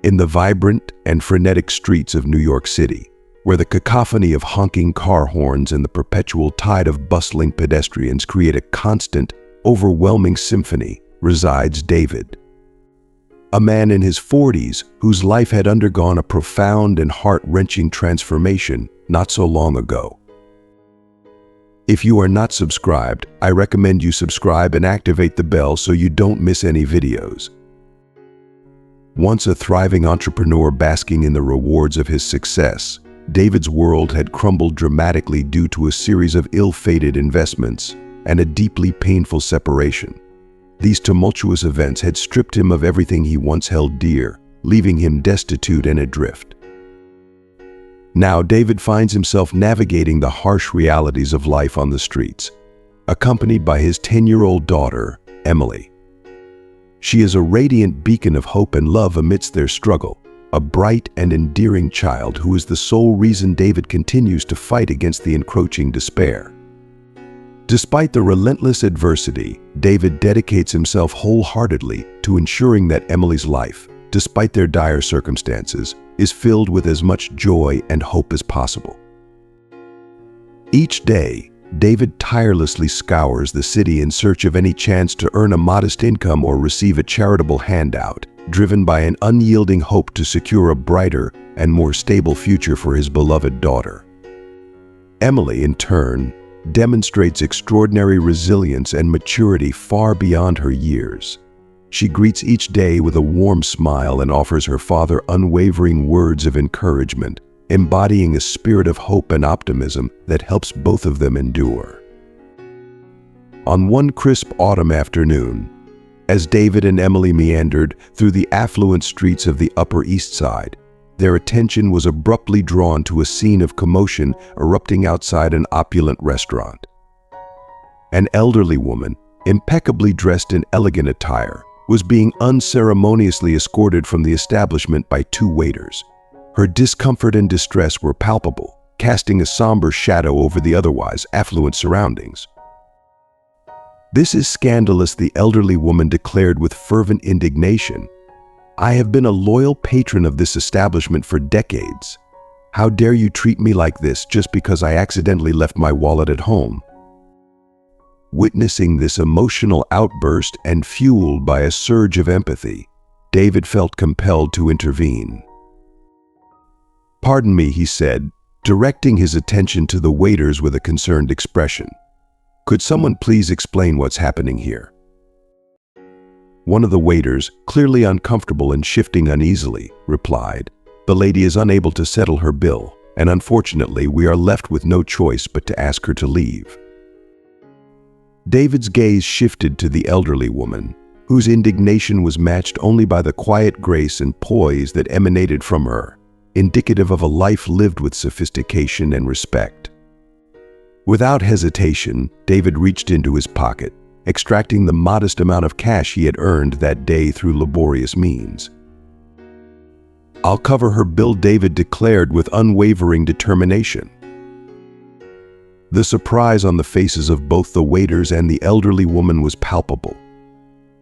In the vibrant and frenetic streets of New York City, where the cacophony of honking car horns and the perpetual tide of bustling pedestrians create a constant, overwhelming symphony, resides David. A man in his 40s whose life had undergone a profound and heart-wrenching transformation not so long ago. If you are not subscribed, I recommend you subscribe and activate the bell so you don't miss any videos. Once a thriving entrepreneur basking in the rewards of his success, David's world had crumbled dramatically due to a series of ill-fated investments and a deeply painful separation. These tumultuous events had stripped him of everything he once held dear, leaving him destitute and adrift. Now David finds himself navigating the harsh realities of life on the streets, accompanied by his 10-year-old daughter, Emily. She is a radiant beacon of hope and love amidst their struggle, a bright and endearing child who is the sole reason David continues to fight against the encroaching despair. Despite the relentless adversity, David dedicates himself wholeheartedly to ensuring that Emily's life, despite their dire circumstances, is filled with as much joy and hope as possible. Each day, David tirelessly scours the city in search of any chance to earn a modest income or receive a charitable handout, driven by an unyielding hope to secure a brighter and more stable future for his beloved daughter. Emily, in turn, demonstrates extraordinary resilience and maturity far beyond her years. She greets each day with a warm smile and offers her father unwavering words of encouragement, embodying a spirit of hope and optimism that helps both of them endure. On one crisp autumn afternoon, as David and Emily meandered through the affluent streets of the Upper East Side, their attention was abruptly drawn to a scene of commotion erupting outside an opulent restaurant. An elderly woman, impeccably dressed in elegant attire, was being unceremoniously escorted from the establishment by two waiters. Her discomfort and distress were palpable, casting a somber shadow over the otherwise affluent surroundings. "This is scandalous," the elderly woman declared with fervent indignation. "I have been a loyal patron of this establishment for decades. How dare you treat me like this just because I accidentally left my wallet at home?" Witnessing this emotional outburst and fueled by a surge of empathy, David felt compelled to intervene. "Pardon me," he said, directing his attention to the waiters with a concerned expression. "Could someone please explain what's happening here?" One of the waiters, clearly uncomfortable and shifting uneasily, replied, "The lady is unable to settle her bill, and unfortunately we are left with no choice but to ask her to leave." David's gaze shifted to the elderly woman, whose indignation was matched only by the quiet grace and poise that emanated from her, indicative of a life lived with sophistication and respect. Without hesitation, David reached into his pocket, extracting the modest amount of cash he had earned that day through laborious means. "I'll cover her bill," David declared with unwavering determination. The surprise on the faces of both the waiters and the elderly woman was palpable.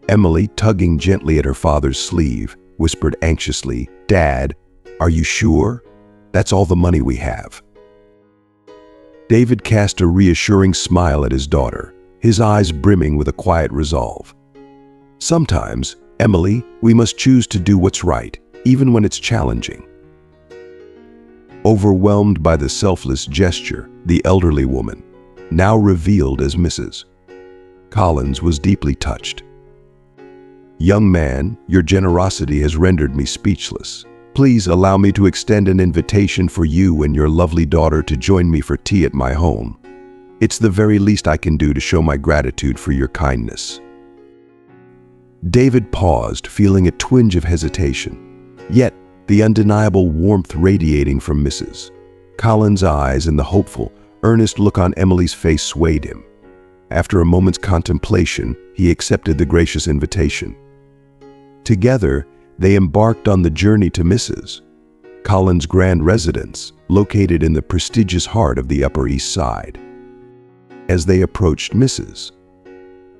Emily, tugging gently at her father's sleeve, whispered anxiously, "Dad, are you sure? That's all the money we have." David cast a reassuring smile at his daughter, his eyes brimming with a quiet resolve. "Sometimes, Emily, we must choose to do what's right, even when it's challenging." Overwhelmed by the selfless gesture, the elderly woman, now revealed as Mrs. Collins, was deeply touched. "Young man, your generosity has rendered me speechless. Please allow me to extend an invitation for you and your lovely daughter to join me for tea at my home. It's the very least I can do to show my gratitude for your kindness." David paused, feeling a twinge of hesitation. Yet, the undeniable warmth radiating from Mrs. Collins' eyes and the hopeful, earnest look on Emily's face swayed him. After a moment's contemplation, he accepted the gracious invitation. Together, they embarked on the journey to Mrs. Collins' grand residence, located in the prestigious heart of the Upper East Side. As they approached Mrs.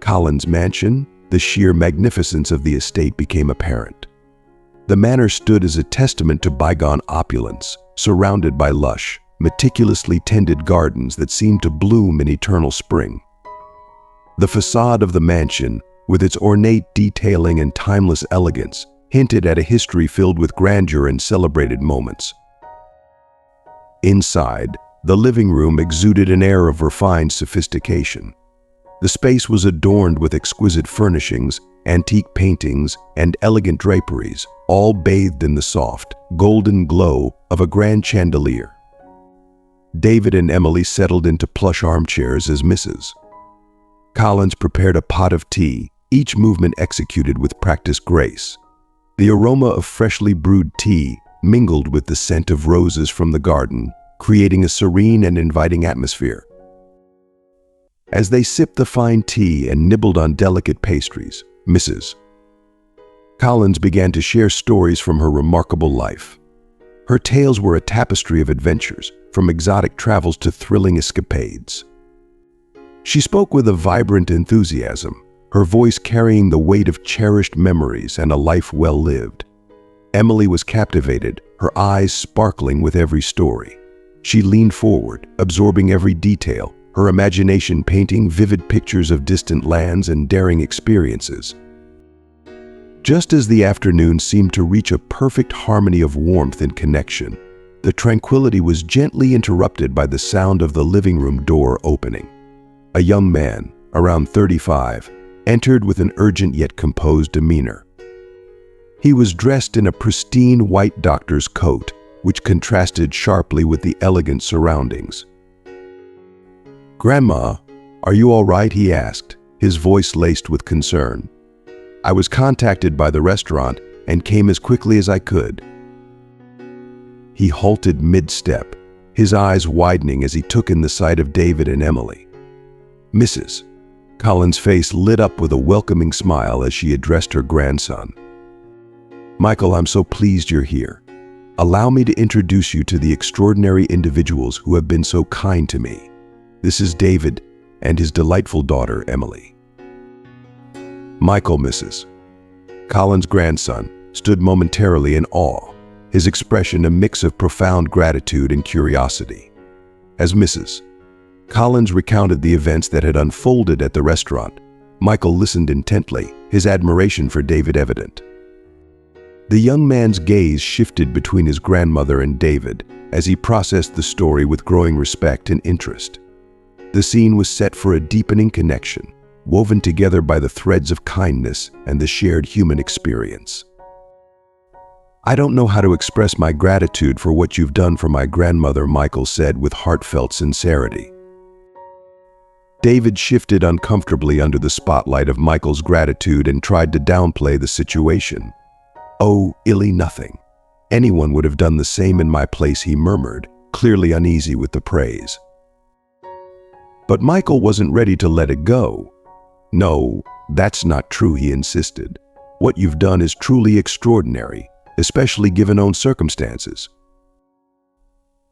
Collins' mansion, the sheer magnificence of the estate became apparent. The manor stood as a testament to bygone opulence, surrounded by lush, meticulously tended gardens that seemed to bloom in eternal spring. The facade of the mansion, with its ornate detailing and timeless elegance, hinted at a history filled with grandeur and celebrated moments. Inside, the living room exuded an air of refined sophistication. The space was adorned with exquisite furnishings, antique paintings, and elegant draperies, all bathed in the soft, golden glow of a grand chandelier. David and Emily settled into plush armchairs as Mrs. Collins prepared a pot of tea, each movement executed with practiced grace. The aroma of freshly brewed tea mingled with the scent of roses from the garden, creating a serene and inviting atmosphere. As they sipped the fine tea and nibbled on delicate pastries, Mrs. Collins began to share stories from her remarkable life. Her tales were a tapestry of adventures, from exotic travels to thrilling escapades. She spoke with a vibrant enthusiasm, her voice carrying the weight of cherished memories and a life well lived. Emily was captivated, her eyes sparkling with every story. She leaned forward, absorbing every detail, her imagination painting vivid pictures of distant lands and daring experiences. Just as the afternoon seemed to reach a perfect harmony of warmth and connection, the tranquility was gently interrupted by the sound of the living room door opening. A young man, around 35, entered with an urgent yet composed demeanor. He was dressed in a pristine white doctor's coat, which contrasted sharply with the elegant surroundings. "Grandma, are you all right?" he asked, his voice laced with concern. "I was contacted by the restaurant and came as quickly as I could." He halted mid-step, his eyes widening as he took in the sight of David and Emily. Mrs. Collins' face lit up with a welcoming smile as she addressed her grandson. "Michael, I'm so pleased you're here. Allow me to introduce you to the extraordinary individuals who have been so kind to me. This is David and his delightful daughter, Emily." Michael, Mrs. Collins' grandson, stood momentarily in awe, his expression a mix of profound gratitude and curiosity. As Mrs. Collins recounted the events that had unfolded at the restaurant, Michael listened intently, his admiration for David evident. The young man's gaze shifted between his grandmother and David as he processed the story with growing respect and interest. The scene was set for a deepening connection, woven together by the threads of kindness and the shared human experience. "I don't know how to express my gratitude for what you've done for my grandmother," Michael said with heartfelt sincerity. David shifted uncomfortably under the spotlight of Michael's gratitude and tried to downplay the situation. "Oh, illy nothing. Anyone would have done the same in my place," he murmured, clearly uneasy with the praise. But Michael wasn't ready to let it go. "No, that's not true," he insisted. "What you've done is truly extraordinary, especially given own circumstances."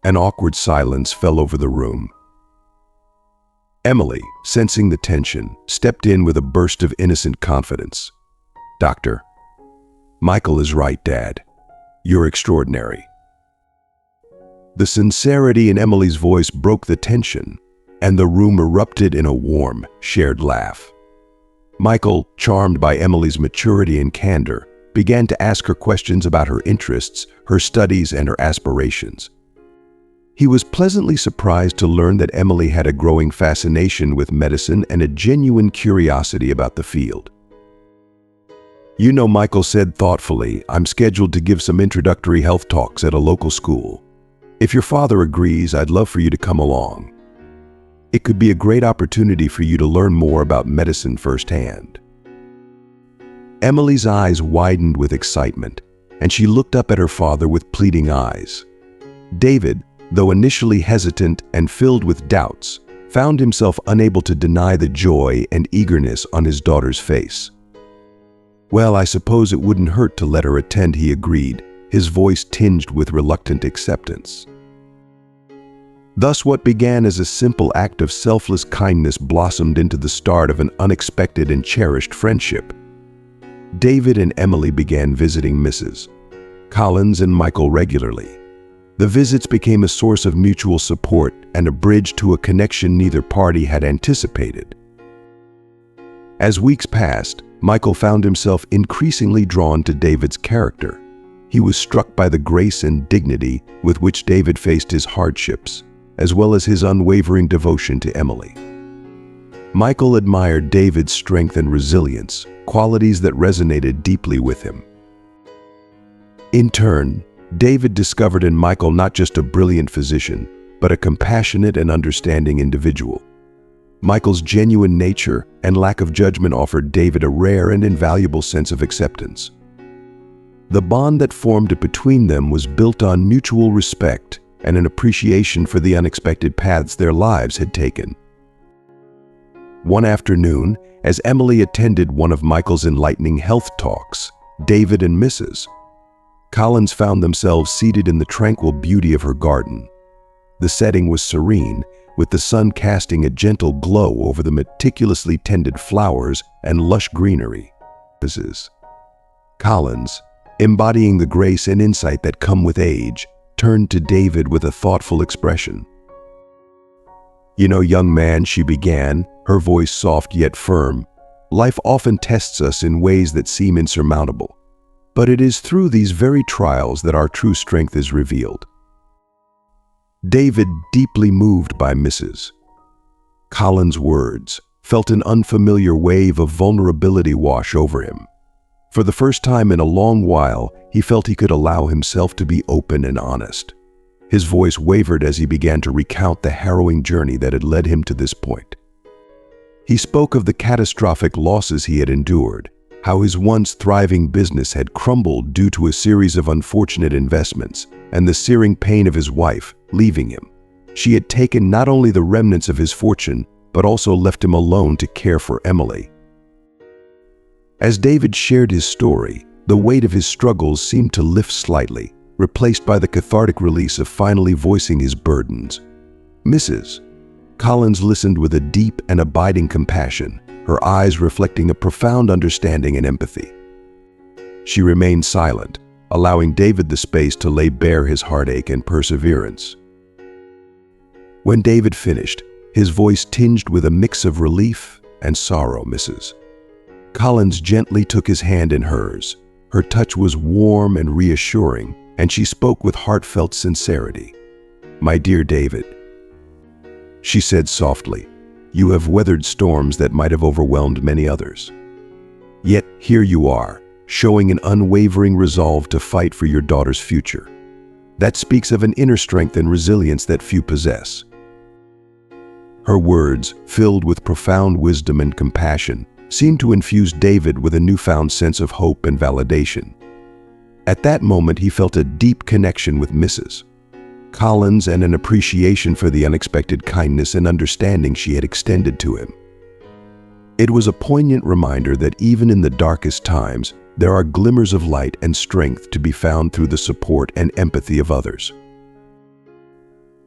An awkward silence fell over the room. Emily, sensing the tension, stepped in with a burst of innocent confidence. "Doctor, Michael is right, Dad. You're extraordinary." The sincerity in Emily's voice broke the tension, and the room erupted in a warm, shared laugh. Michael, charmed by Emily's maturity and candor, began to ask her questions about her interests, her studies, and her aspirations. He was pleasantly surprised to learn that Emily had a growing fascination with medicine and a genuine curiosity about the field. "You know," Michael said thoughtfully, "I'm scheduled to give some introductory health talks at a local school. If your father agrees, I'd love for you to come along. It could be a great opportunity for you to learn more about medicine firsthand." Emily's eyes widened with excitement, and she looked up at her father with pleading eyes. David, though initially hesitant and filled with doubts, found himself unable to deny the joy and eagerness on his daughter's face. "Well, I suppose it wouldn't hurt to let her attend," he agreed, his voice tinged with reluctant acceptance. Thus, what began as a simple act of selfless kindness blossomed into the start of an unexpected and cherished friendship. David and Emily began visiting Mrs. Collins and Michael regularly. The visits became a source of mutual support and a bridge to a connection neither party had anticipated. As weeks passed, Michael found himself increasingly drawn to David's character. He was struck by the grace and dignity with which David faced his hardships, as well as his unwavering devotion to Emily. Michael admired David's strength and resilience, qualities that resonated deeply with him. In turn, David discovered in Michael not just a brilliant physician, but a compassionate and understanding individual. Michael's genuine nature and lack of judgment offered David a rare and invaluable sense of acceptance. The bond that formed between them was built on mutual respect and an appreciation for the unexpected paths their lives had taken. One afternoon, as Emily attended one of Michael's enlightening health talks, David and Mrs. Collins found themselves seated in the tranquil beauty of her garden. The setting was serene, with the sun casting a gentle glow over the meticulously tended flowers and lush greenery. Mrs. Collins, embodying the grace and insight that come with age, turned to David with a thoughtful expression. "You know, young man," she began, her voice soft yet firm, "life often tests us in ways that seem insurmountable. But it is through these very trials that our true strength is revealed." David, deeply moved by Mrs. Collins' words, felt an unfamiliar wave of vulnerability wash over him. For the first time in a long while, he felt he could allow himself to be open and honest. His voice wavered as he began to recount the harrowing journey that had led him to this point. He spoke of the catastrophic losses he had endured, how his once thriving business had crumbled due to a series of unfortunate investments, and the searing pain of his wife leaving him. She had taken not only the remnants of his fortune, but also left him alone to care for Emily. As David shared his story, the weight of his struggles seemed to lift slightly, replaced by the cathartic release of finally voicing his burdens. Mrs. Collins listened with a deep and abiding compassion, her eyes reflecting a profound understanding and empathy. She remained silent, allowing David the space to lay bare his heartache and perseverance. When David finished, his voice tinged with a mix of relief and sorrow. Mrs. Collins gently took his hand in hers. Her touch was warm and reassuring, and she spoke with heartfelt sincerity. "My dear David," she said softly, "you have weathered storms that might have overwhelmed many others. Yet here you are, showing an unwavering resolve to fight for your daughter's future. That speaks of an inner strength and resilience that few possess." Her words, filled with profound wisdom and compassion, seemed to infuse David with a newfound sense of hope and validation. At that moment, he felt a deep connection with Mrs. Collins and an appreciation for the unexpected kindness and understanding she had extended to him. It was a poignant reminder that even in the darkest times, there are glimmers of light and strength to be found through the support and empathy of others.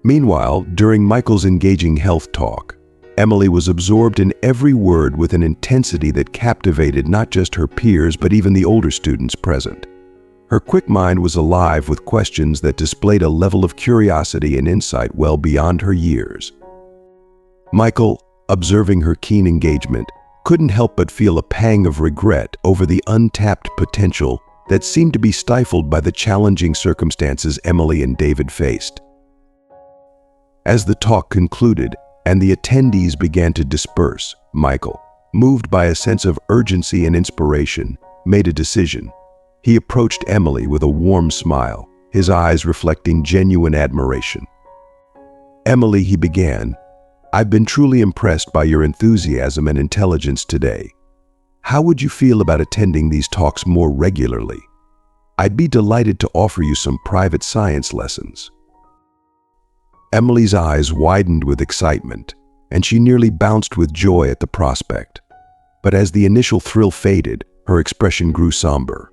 Meanwhile, during Michael's engaging health talk, Emily was absorbed in every word with an intensity that captivated not just her peers but even the older students present. Her quick mind was alive with questions that displayed a level of curiosity and insight well beyond her years. Michael, observing her keen engagement, couldn't help but feel a pang of regret over the untapped potential that seemed to be stifled by the challenging circumstances Emily and David faced. As the talk concluded and the attendees began to disperse, Michael, moved by a sense of urgency and inspiration, made a decision. He approached Emily with a warm smile, his eyes reflecting genuine admiration. "Emily," he began, "I've been truly impressed by your enthusiasm and intelligence today. How would you feel about attending these talks more regularly? I'd be delighted to offer you some private science lessons." Emily's eyes widened with excitement, and she nearly bounced with joy at the prospect. But as the initial thrill faded, her expression grew somber.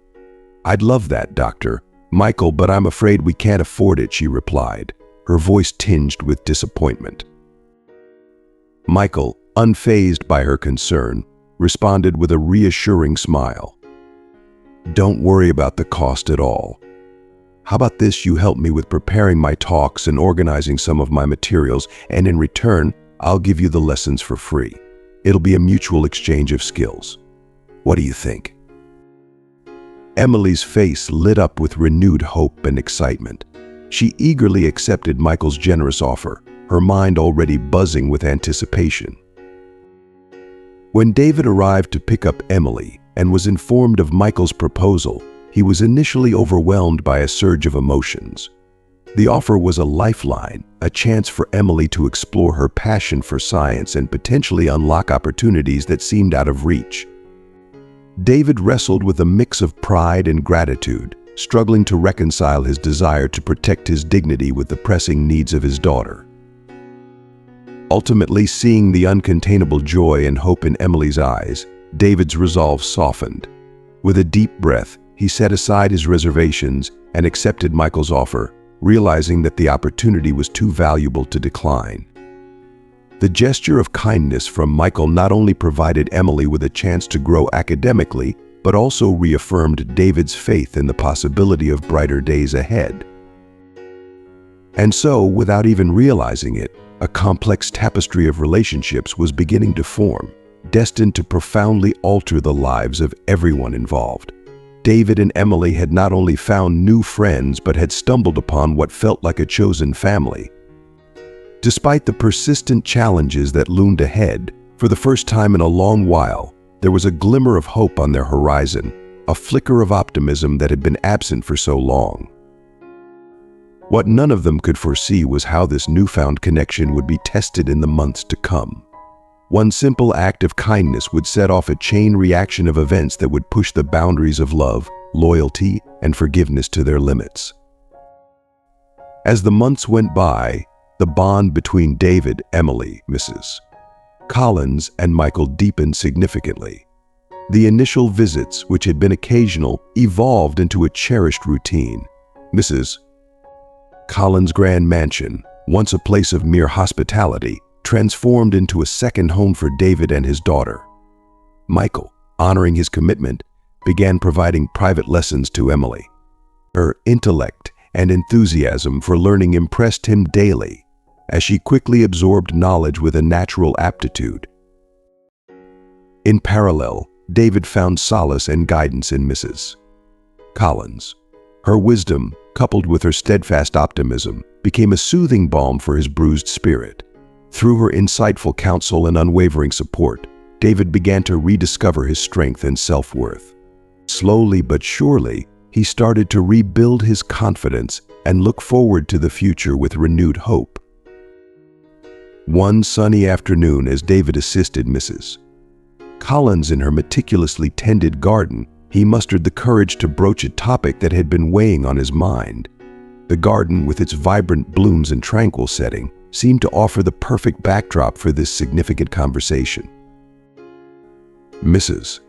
"I'd love that, Dr. Michael, but I'm afraid we can't afford it," she replied, her voice tinged with disappointment. Michael, unfazed by her concern, responded with a reassuring smile. "Don't worry about the cost at all. How about this? You help me with preparing my talks and organizing some of my materials, and in return, I'll give you the lessons for free. It'll be a mutual exchange of skills. What do you think?" Emily's face lit up with renewed hope and excitement. She eagerly accepted Michael's generous offer, her mind already buzzing with anticipation. When David arrived to pick up Emily and was informed of Michael's proposal, he was initially overwhelmed by a surge of emotions. The offer was a lifeline, a chance for Emily to explore her passion for science and potentially unlock opportunities that seemed out of reach. David wrestled with a mix of pride and gratitude, struggling to reconcile his desire to protect his dignity with the pressing needs of his daughter. Ultimately, seeing the uncontainable joy and hope in Emily's eyes, David's resolve softened. With a deep breath, he set aside his reservations and accepted Michael's offer, realizing that the opportunity was too valuable to decline. The gesture of kindness from Michael not only provided Emily with a chance to grow academically, but also reaffirmed David's faith in the possibility of brighter days ahead. And so, without even realizing it, a complex tapestry of relationships was beginning to form, destined to profoundly alter the lives of everyone involved. David and Emily had not only found new friends, but had stumbled upon what felt like a chosen family. Despite the persistent challenges that loomed ahead, for the first time in a long while, there was a glimmer of hope on their horizon, a flicker of optimism that had been absent for so long. What none of them could foresee was how this newfound connection would be tested in the months to come. One simple act of kindness would set off a chain reaction of events that would push the boundaries of love, loyalty, and forgiveness to their limits. As the months went by, the bond between David, Emily, Mrs. Collins, and Michael deepened significantly. The initial visits, which had been occasional, evolved into a cherished routine. Mrs. Collins' grand mansion, once a place of mere hospitality, transformed into a second home for David and his daughter. Michael, honoring his commitment, began providing private lessons to Emily. Her intellect and enthusiasm for learning impressed him daily, as she quickly absorbed knowledge with a natural aptitude. In parallel, David found solace and guidance in Mrs. Collins. Her wisdom, coupled with her steadfast optimism, became a soothing balm for his bruised spirit. Through her insightful counsel and unwavering support, David began to rediscover his strength and self-worth. Slowly but surely, he started to rebuild his confidence and look forward to the future with renewed hope. One sunny afternoon, as David assisted Mrs. Collins in her meticulously tended garden, he mustered the courage to broach a topic that had been weighing on his mind. The garden, with its vibrant blooms and tranquil setting, seemed to offer the perfect backdrop for this significant conversation. "Mrs.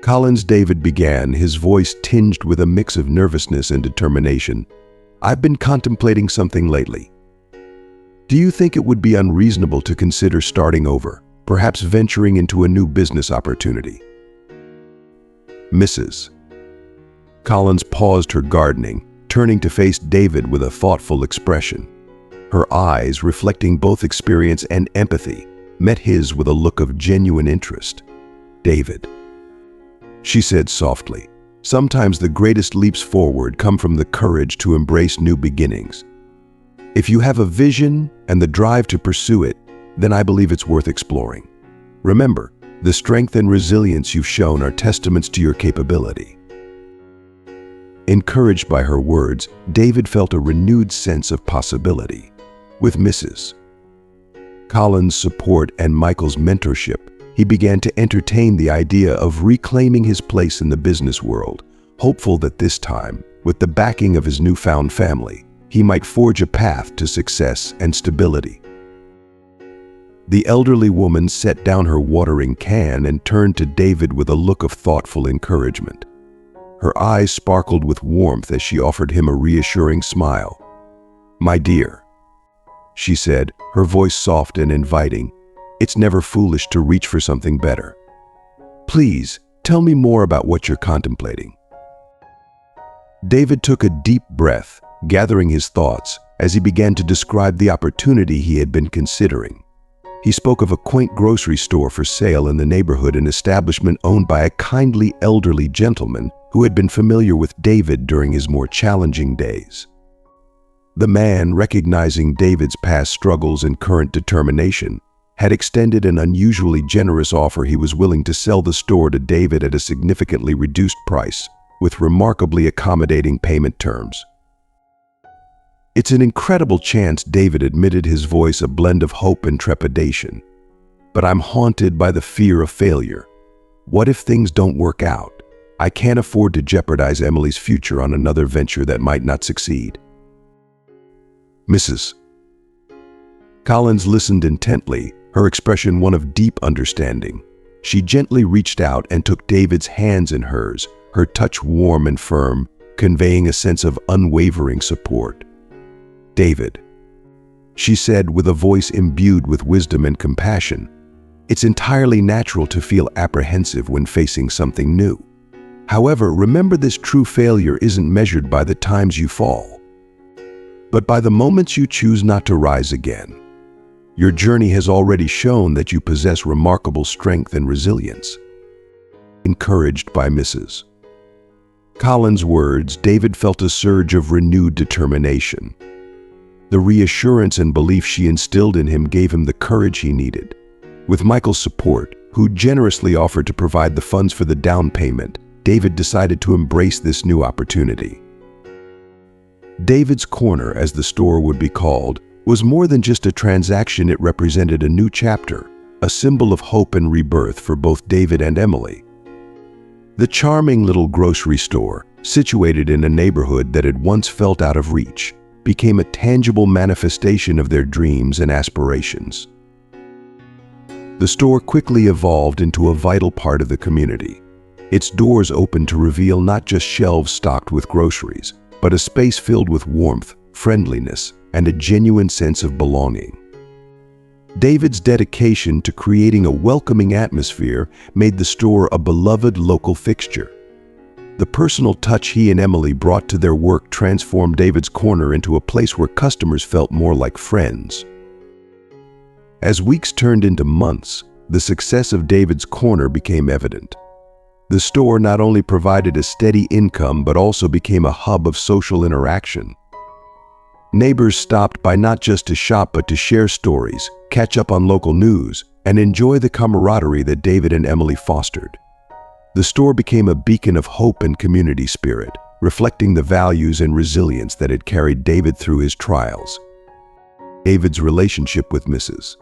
Collins," David began, his voice tinged with a mix of nervousness and determination, "I've been contemplating something lately. Do you think it would be unreasonable to consider starting over, perhaps venturing into a new business opportunity?" Mrs. Collins paused her gardening, turning to face David with a thoughtful expression. Her eyes, reflecting both experience and empathy, met his with a look of genuine interest. "David," she said softly, "sometimes the greatest leaps forward come from the courage to embrace new beginnings. If you have a vision and the drive to pursue it, then I believe it's worth exploring. Remember, the strength and resilience you've shown are testaments to your capability." Encouraged by her words, David felt a renewed sense of possibility. With Mrs. Collins' support and Michael's mentorship, he began to entertain the idea of reclaiming his place in the business world, hopeful that this time, with the backing of his newfound family, he might forge a path to success and stability. The elderly woman set down her watering can and turned to David with a look of thoughtful encouragement. Her eyes sparkled with warmth as she offered him a reassuring smile. "My dear," she said, her voice soft and inviting, "it's never foolish to reach for something better. Please, tell me more about what you're contemplating." David took a deep breath, gathering his thoughts as he began to describe the opportunity he had been considering. He spoke of a quaint grocery store for sale in the neighborhood, an establishment owned by a kindly elderly gentleman who had been familiar with David during his more challenging days. The man, recognizing David's past struggles and current determination, had extended an unusually generous offer. He was willing to sell the store to David at a significantly reduced price, with remarkably accommodating payment terms. "It's an incredible chance," David admitted, his voice a blend of hope and trepidation. "But I'm haunted by the fear of failure. What if things don't work out? I can't afford to jeopardize Emily's future on another venture that might not succeed." "Mrs. Collins listened intently, her expression one of deep understanding. She gently reached out and took David's hands in hers, her touch warm and firm, conveying a sense of unwavering support. "David," she said with a voice imbued with wisdom and compassion, "it's entirely natural to feel apprehensive when facing something new. However, remember, this true failure isn't measured by the times you fall, but by the moments you choose not to rise again. Your journey has already shown that you possess remarkable strength and resilience." Encouraged by Mrs. Collins' words, David felt a surge of renewed determination. The reassurance and belief she instilled in him gave him the courage he needed. With Michael's support, who generously offered to provide the funds for the down payment, David decided to embrace this new opportunity. David's Corner, as the store would be called, was more than just a transaction. It represented a new chapter, a symbol of hope and rebirth for both David and Emily. The charming little grocery store, situated in a neighborhood that had once felt out of reach, became a tangible manifestation of their dreams and aspirations. The store quickly evolved into a vital part of the community. Its doors opened to reveal not just shelves stocked with groceries, but a space filled with warmth, friendliness, and a genuine sense of belonging. David's dedication to creating a welcoming atmosphere made the store a beloved local fixture. The personal touch he and Emily brought to their work transformed David's Corner into a place where customers felt more like friends. As weeks turned into months, the success of David's Corner became evident. The store not only provided a steady income but also became a hub of social interaction. Neighbors stopped by not just to shop but to share stories, catch up on local news, and enjoy the camaraderie that David and Emily fostered. The store became a beacon of hope and community spirit, reflecting the values and resilience that had carried David through his trials. David's relationship with Mrs.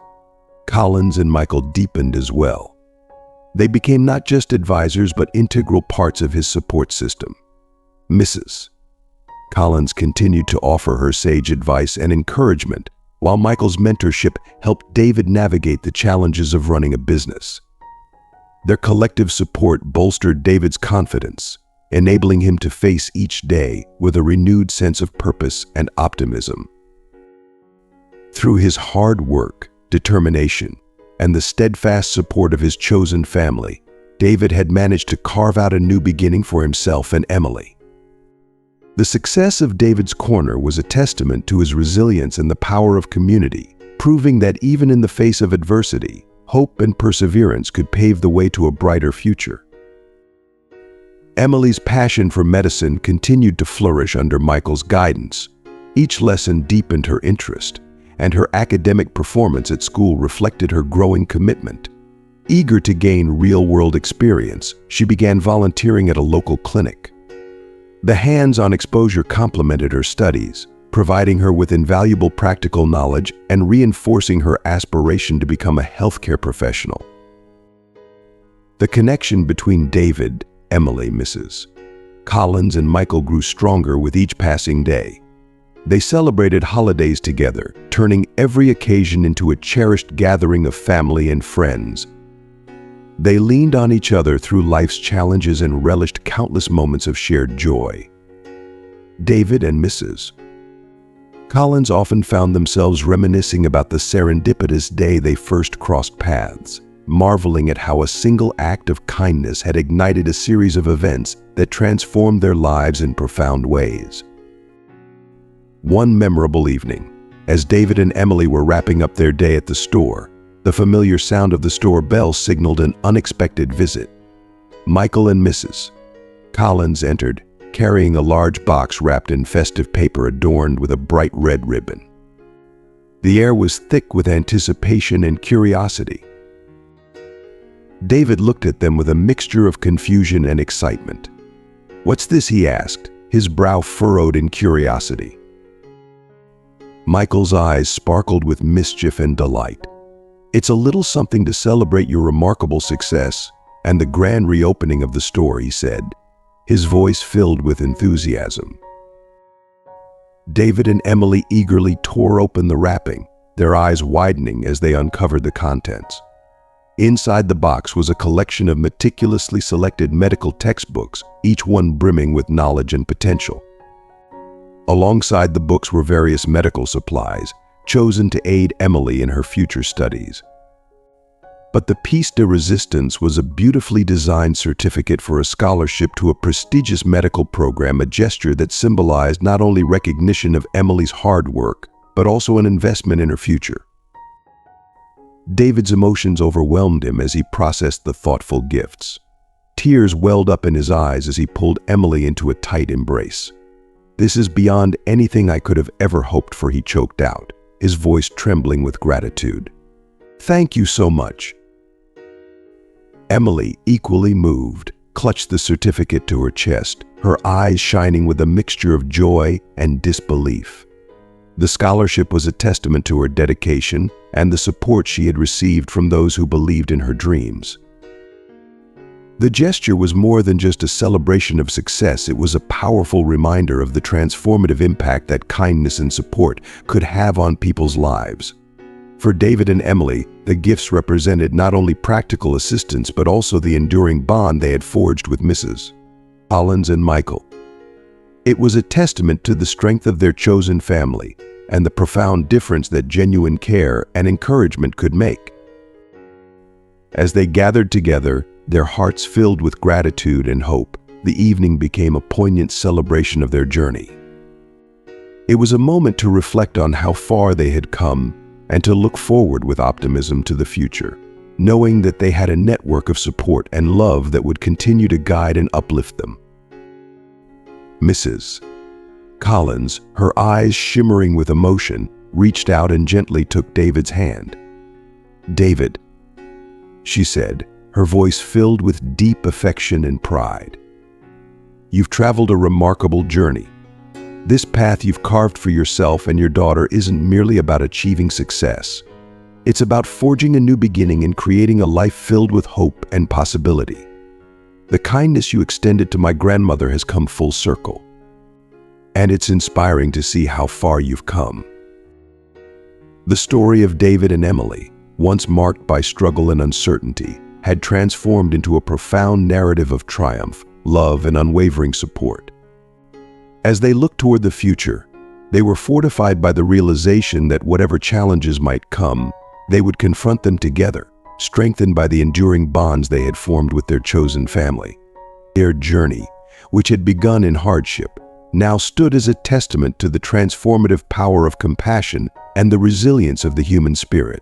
Collins and Michael deepened as well. They became not just advisors but integral parts of his support system. Mrs. Collins continued to offer her sage advice and encouragement, while Michael's mentorship helped David navigate the challenges of running a business. Their collective support bolstered David's confidence, enabling him to face each day with a renewed sense of purpose and optimism. Through his hard work, determination, and the steadfast support of his chosen family, David had managed to carve out a new beginning for himself and Emily. The success of David's Corner was a testament to his resilience and the power of community, proving that even in the face of adversity, hope and perseverance could pave the way to a brighter future. Emily's passion for medicine continued to flourish under Michael's guidance. Each lesson deepened her interest, and her academic performance at school reflected her growing commitment. Eager to gain real-world experience, she began volunteering at a local clinic. The hands-on exposure complemented her studies, providing her with invaluable practical knowledge and reinforcing her aspiration to become a healthcare professional. The connection between David, Emily, Mrs. Collins, and Michael grew stronger with each passing day. They celebrated holidays together, turning every occasion into a cherished gathering of family and friends. They leaned on each other through life's challenges and relished countless moments of shared joy. David and Mrs. Collins often found themselves reminiscing about the serendipitous day they first crossed paths. marveling at how a single act of kindness had ignited a series of events that transformed their lives in profound ways. One memorable evening, as David and Emily were wrapping up their day at the store, the familiar sound of the store bell signaled an unexpected visit. Michael and Mrs. Collins entered, carrying a large box wrapped in festive paper adorned with a bright red ribbon. The air was thick with anticipation and curiosity. David looked at them with a mixture of confusion and excitement. "What's this?" he asked, his brow furrowed in curiosity. Michael's eyes sparkled with mischief and delight. "It's a little something to celebrate your remarkable success and the grand reopening of the store," he said, his voice filled with enthusiasm. David and Emily eagerly tore open the wrapping, their eyes widening as they uncovered the contents. Inside the box was a collection of meticulously selected medical textbooks, each one brimming with knowledge and potential. Alongside the books were various medical supplies, chosen to aid Emily in her future studies. But the piece de resistance was a beautifully designed certificate for a scholarship to a prestigious medical program, a gesture that symbolized not only recognition of Emily's hard work, but also an investment in her future. David's emotions overwhelmed him as he processed the thoughtful gifts. Tears welled up in his eyes as he pulled Emily into a tight embrace. "This is beyond anything I could have ever hoped for," he choked out, his voice trembling with gratitude. "Thank you so much." Emily, equally moved, clutched the certificate to her chest, her eyes shining with a mixture of joy and disbelief. The scholarship was a testament to her dedication and the support she had received from those who believed in her dreams. The gesture was more than just a celebration of success. It was a powerful reminder of the transformative impact that kindness and support could have on people's lives. For David and Emily, the gifts represented not only practical assistance but also the enduring bond they had forged with Mrs. Collins and Michael. It was a testament to the strength of their chosen family and the profound difference that genuine care and encouragement could make. As they gathered together, their hearts filled with gratitude and hope, the evening became a poignant celebration of their journey. It was a moment to reflect on how far they had come and to look forward with optimism to the future, knowing that they had a network of support and love that would continue to guide and uplift them. Mrs. Collins, her eyes shimmering with emotion, reached out and gently took David's hand. "David," she said, her voice filled with deep affection and pride. "You've traveled a remarkable journey. This path you've carved for yourself and your daughter isn't merely about achieving success. It's about forging a new beginning and creating a life filled with hope and possibility. The kindness you extended to my grandmother has come full circle. And it's inspiring to see how far you've come." The story of David and Emily, once marked by struggle and uncertainty, had transformed into a profound narrative of triumph, love, and unwavering support. As they looked toward the future, they were fortified by the realization that whatever challenges might come, they would confront them together, strengthened by the enduring bonds they had formed with their chosen family. Their journey, which had begun in hardship, now stood as a testament to the transformative power of compassion and the resilience of the human spirit.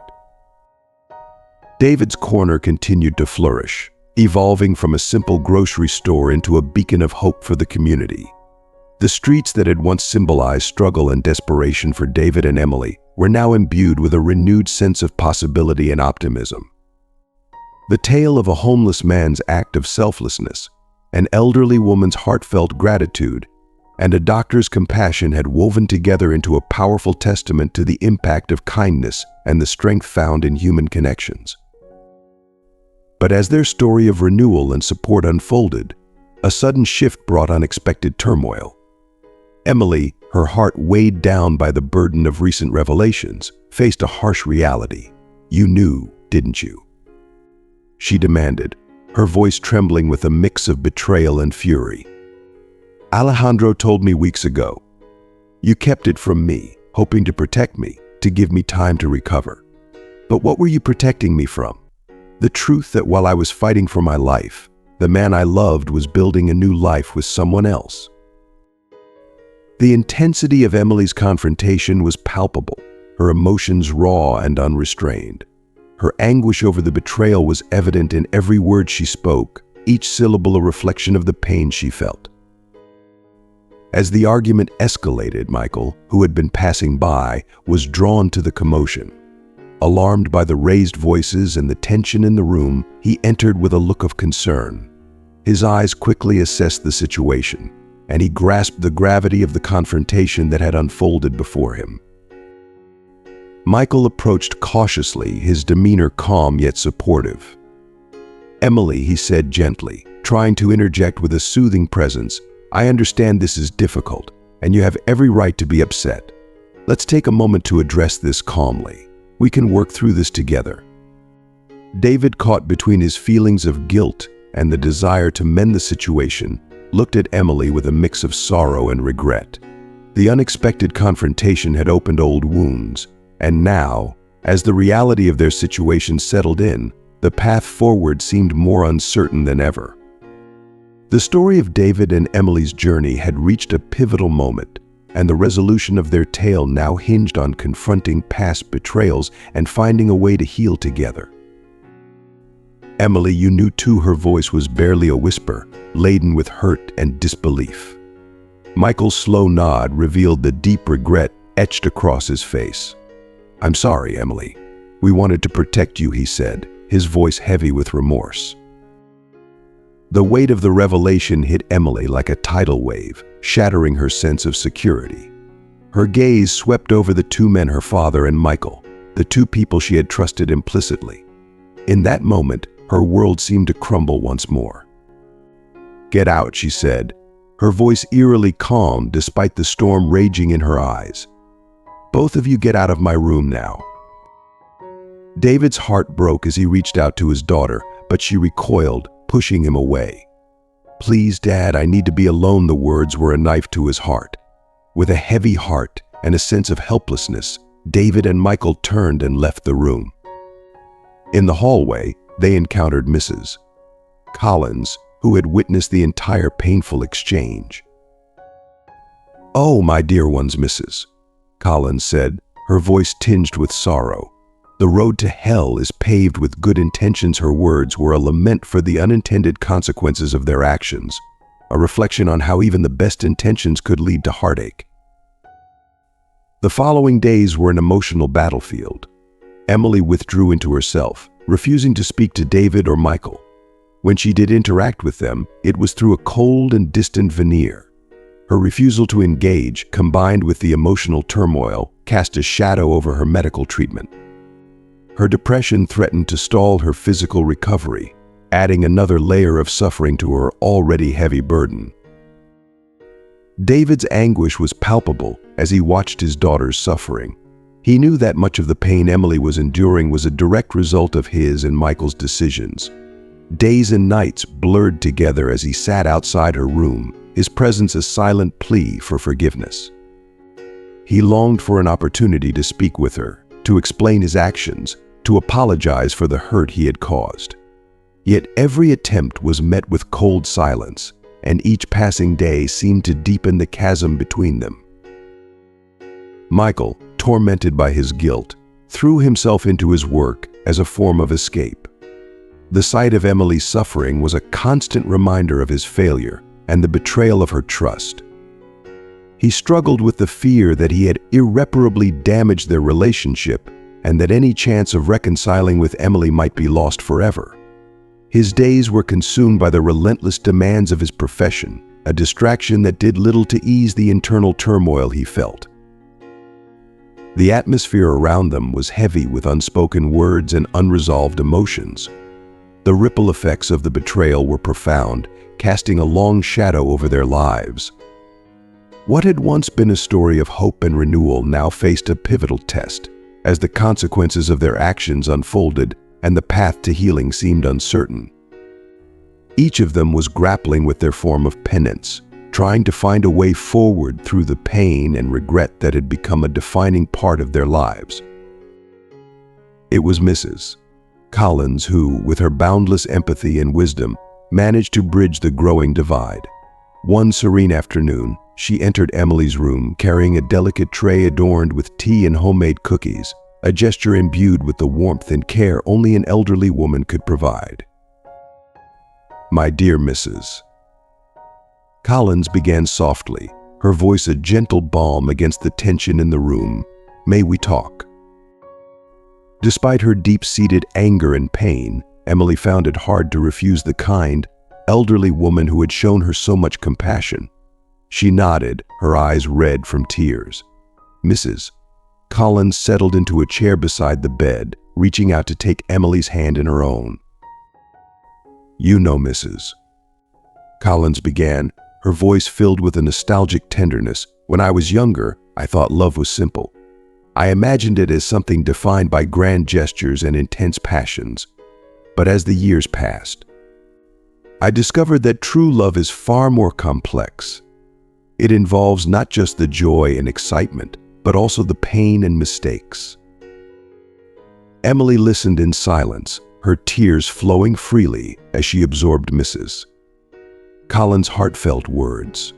David's corner continued to flourish, evolving from a simple grocery store into a beacon of hope for the community. The streets that had once symbolized struggle and desperation for David and Emily were now imbued with a renewed sense of possibility and optimism. The tale of a homeless man's act of selflessness, an elderly woman's heartfelt gratitude, and a doctor's compassion had woven together into a powerful testament to the impact of kindness and the strength found in human connections. But as their story of renewal and support unfolded, a sudden shift brought unexpected turmoil. Emily, her heart weighed down by the burden of recent revelations, faced a harsh reality. "You knew, didn't you?" she demanded, her voice trembling with a mix of betrayal and fury. "Alejandro told me weeks ago. You kept it from me, hoping to protect me, to give me time to recover. But what were you protecting me from?" The truth that while I was fighting for my life, the man I loved was building a new life with someone else. The intensity of Emily's confrontation was palpable, her emotions raw and unrestrained. Her anguish over the betrayal was evident in every word she spoke, each syllable a reflection of the pain she felt. As the argument escalated, Michael, who had been passing by, was drawn to the commotion. Alarmed by the raised voices and the tension in the room, he entered with a look of concern. His eyes quickly assessed the situation, and he grasped the gravity of the confrontation that had unfolded before him. Michael approached cautiously, his demeanor calm yet supportive. "Emily," he said gently, trying to interject with a soothing presence, "I understand this is difficult, and you have every right to be upset. Let's take a moment to address this calmly. We can work through this together." David, caught between his feelings of guilt and the desire to mend the situation, looked at Emily with a mix of sorrow and regret. The unexpected confrontation had opened old wounds, and now, as the reality of their situation settled in, the path forward seemed more uncertain than ever. The story of David and Emily's journey had reached a pivotal moment, and the resolution of their tale now hinged on confronting past betrayals and finding a way to heal together. "Emily, you knew too," her voice was barely a whisper, laden with hurt and disbelief. Michael's slow nod revealed the deep regret etched across his face. "I'm sorry, Emily. We wanted to protect you," he said, his voice heavy with remorse. The weight of the revelation hit Emily like a tidal wave, shattering her sense of security. Her gaze swept over the two men, her father and Michael, the two people she had trusted implicitly. In that moment, her world seemed to crumble once more. "Get out," she said, her voice eerily calm despite the storm raging in her eyes. "Both of you get out of my room now." David's heart broke as he reached out to his daughter, but she recoiled, pushing him away. "Please, Dad, I need to be alone." The words were a knife to his heart. With a heavy heart and a sense of helplessness, David and Michael turned and left the room. In the hallway, they encountered Mrs. Collins, who had witnessed the entire painful exchange. "Oh, my dear ones," Mrs. Collins said, her voice tinged with sorrow. "The road to hell is paved with good intentions." Her words were a lament for the unintended consequences of their actions, a reflection on how even the best intentions could lead to heartache. The following days were an emotional battlefield. Emily withdrew into herself, refusing to speak to David or Michael. When she did interact with them, it was through a cold and distant veneer. Her refusal to engage, combined with the emotional turmoil, cast a shadow over her medical treatment. Her depression threatened to stall her physical recovery, adding another layer of suffering to her already heavy burden. David's anguish was palpable as he watched his daughter's suffering. He knew that much of the pain Emily was enduring was a direct result of his and Michael's decisions. Days and nights blurred together as he sat outside her room, his presence a silent plea for forgiveness. He longed for an opportunity to speak with her, to explain his actions, to apologize for the hurt he had caused. Yet every attempt was met with cold silence, and each passing day seemed to deepen the chasm between them. Michael, tormented by his guilt, threw himself into his work as a form of escape. The sight of Emily's suffering was a constant reminder of his failure and the betrayal of her trust. He struggled with the fear that he had irreparably damaged their relationship and that any chance of reconciling with Emily might be lost forever. His days were consumed by the relentless demands of his profession, a distraction that did little to ease the internal turmoil he felt. The atmosphere around them was heavy with unspoken words and unresolved emotions. The ripple effects of the betrayal were profound, casting a long shadow over their lives. What had once been a story of hope and renewal now faced a pivotal test, as the consequences of their actions unfolded and the path to healing seemed uncertain. Each of them was grappling with their form of penance, trying to find a way forward through the pain and regret that had become a defining part of their lives. It was Mrs. Collins, who, with her boundless empathy and wisdom, managed to bridge the growing divide. One serene afternoon, she entered Emily's room carrying a delicate tray adorned with tea and homemade cookies, a gesture imbued with the warmth and care only an elderly woman could provide. "My dear Mrs." Collins began softly, her voice a gentle balm against the tension in the room. "May we talk?" Despite her deep-seated anger and pain, Emily found it hard to refuse the kind, elderly woman who had shown her so much compassion. She nodded, her eyes red from tears. "Mrs." Collins settled into a chair beside the bed, reaching out to take Emily's hand in her own. "You know, Mrs." Collins began, her voice filled with a nostalgic tenderness. "When I was younger, I thought love was simple. I imagined it as something defined by grand gestures and intense passions. But as the years passed, I discovered that true love is far more complex. It involves not just the joy and excitement, but also the pain and mistakes." Emily listened in silence, her tears flowing freely as she absorbed Mrs. Collins' heartfelt words.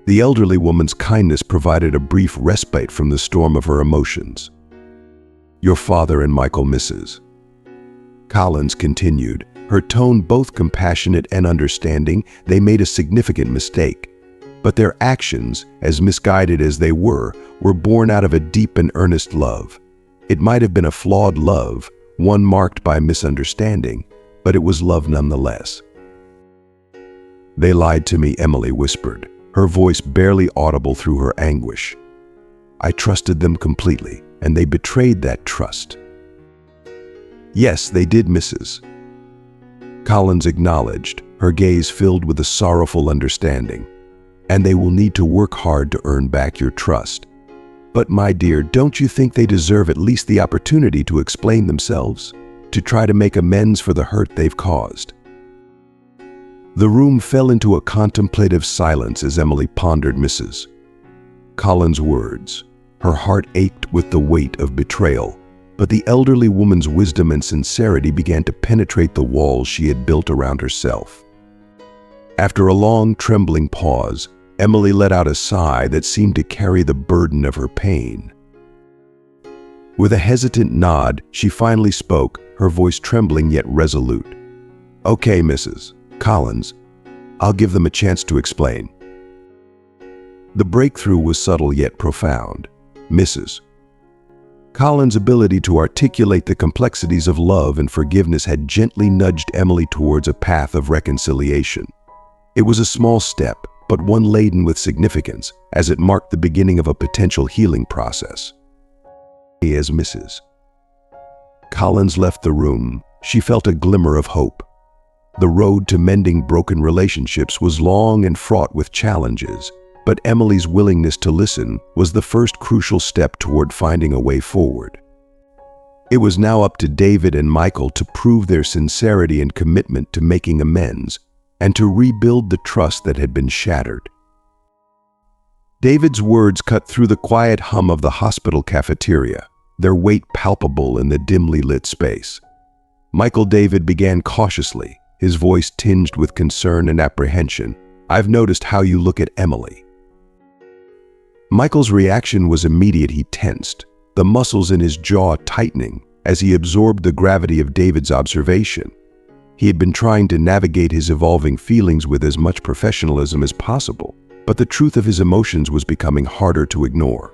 The elderly woman's kindness provided a brief respite from the storm of her emotions. "Your father and Michael, Mrs." Collins continued, her tone both compassionate and understanding. "They made a significant mistake, but their actions, as misguided as they were born out of a deep and earnest love. It might have been a flawed love, one marked by misunderstanding, but it was love nonetheless." "They lied to me," Emily whispered, her voice barely audible through her anguish. "I trusted them completely, and they betrayed that trust." "Yes, they did, Mrs." Collins acknowledged, her gaze filled with a sorrowful understanding. "And they will need to work hard to earn back your trust. But my dear, don't you think they deserve at least the opportunity to explain themselves, to try to make amends for the hurt they've caused?" The room fell into a contemplative silence as Emily pondered Mrs. Collins' words. Her heart ached with the weight of betrayal, but the elderly woman's wisdom and sincerity began to penetrate the walls she had built around herself. After a long, trembling pause, Emily let out a sigh that seemed to carry the burden of her pain. With a hesitant nod, she finally spoke, her voice trembling yet resolute. "Okay, Mrs. Collins, I'll give them a chance to explain." The breakthrough was subtle yet profound. Mrs. Collins' ability to articulate the complexities of love and forgiveness had gently nudged Emily towards a path of reconciliation. It was a small step, but one laden with significance, as it marked the beginning of a potential healing process. As Mrs. Collins left the room, she felt a glimmer of hope. The road to mending broken relationships was long and fraught with challenges, but Emily's willingness to listen was the first crucial step toward finding a way forward. It was now up to David and Michael to prove their sincerity and commitment to making amends, and to rebuild the trust that had been shattered. David's words cut through the quiet hum of the hospital cafeteria, their weight palpable in the dimly lit space. Michael David began cautiously, his voice tinged with concern and apprehension. "I've noticed how you look at Emily." Michael's reaction was immediate. He tensed, the muscles in his jaw tightening as he absorbed the gravity of David's observation. He had been trying to navigate his evolving feelings with as much professionalism as possible, but the truth of his emotions was becoming harder to ignore.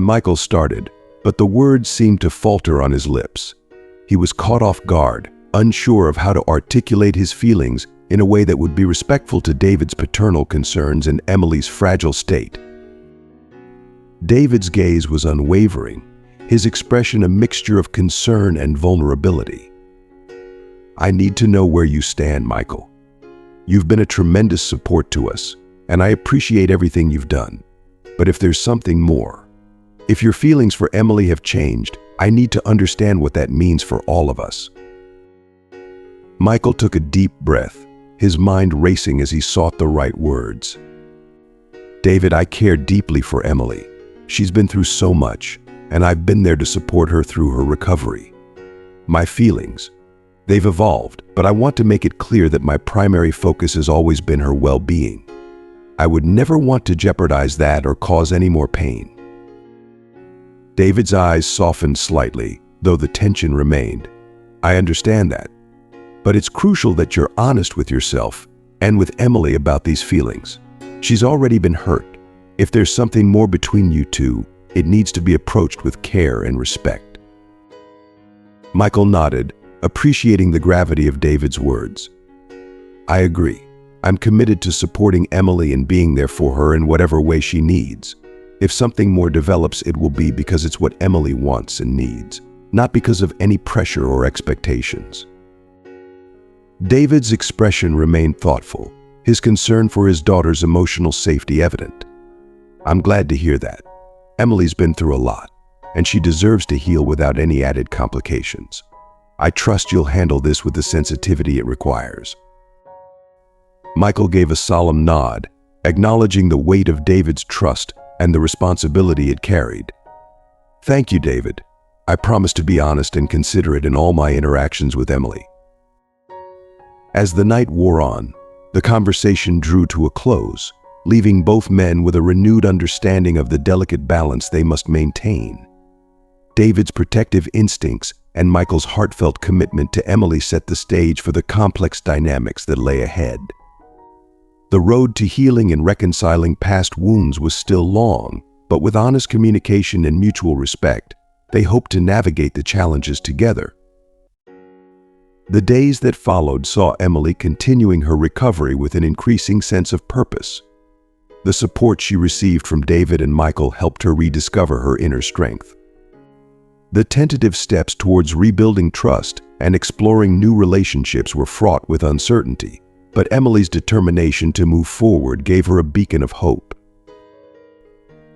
Michael started, but the words seemed to falter on his lips. He was caught off guard, unsure of how to articulate his feelings in a way that would be respectful to David's paternal concerns and Emily's fragile state. David's gaze was unwavering, his expression a mixture of concern and vulnerability. "I need to know where you stand, Michael. You've been a tremendous support to us, and I appreciate everything you've done. But if there's something more, if your feelings for Emily have changed, I need to understand what that means for all of us." Michael took a deep breath, his mind racing as he sought the right words. "David, I care deeply for Emily. She's been through so much, and I've been there to support her through her recovery. My feelings, they've evolved, but I want to make it clear that my primary focus has always been her well-being. I would never want to jeopardize that or cause any more pain. David's eyes softened slightly, though the tension remained. I understand that, but it's crucial that you're honest with yourself and with Emily about these feelings. She's already been hurt. If there's something more between you two, it needs to be approached with care and respect. Michael nodded, appreciating the gravity of David's words. I agree. I'm committed to supporting Emily and being there for her in whatever way she needs. If something more develops, it will be because it's what Emily wants and needs, not because of any pressure or expectations. David's expression remained thoughtful, his concern for his daughter's emotional safety evident. I'm glad to hear that. Emily's been through a lot, and she deserves to heal without any added complications. I trust you'll handle this with the sensitivity it requires. Michael gave a solemn nod, acknowledging the weight of David's trust and the responsibility it carried. Thank you, David. I promise to be honest and considerate in all my interactions with Emily. As the night wore on, the conversation drew to a close, leaving both men with a renewed understanding of the delicate balance they must maintain. David's protective instincts and Michael's heartfelt commitment to Emily set the stage for the complex dynamics that lay ahead. The road to healing and reconciling past wounds was still long, but with honest communication and mutual respect, they hoped to navigate the challenges together. The days that followed saw Emily continuing her recovery with an increasing sense of purpose. The support she received from David and Michael helped her rediscover her inner strength. The tentative steps towards rebuilding trust and exploring new relationships were fraught with uncertainty, but Emily's determination to move forward gave her a beacon of hope.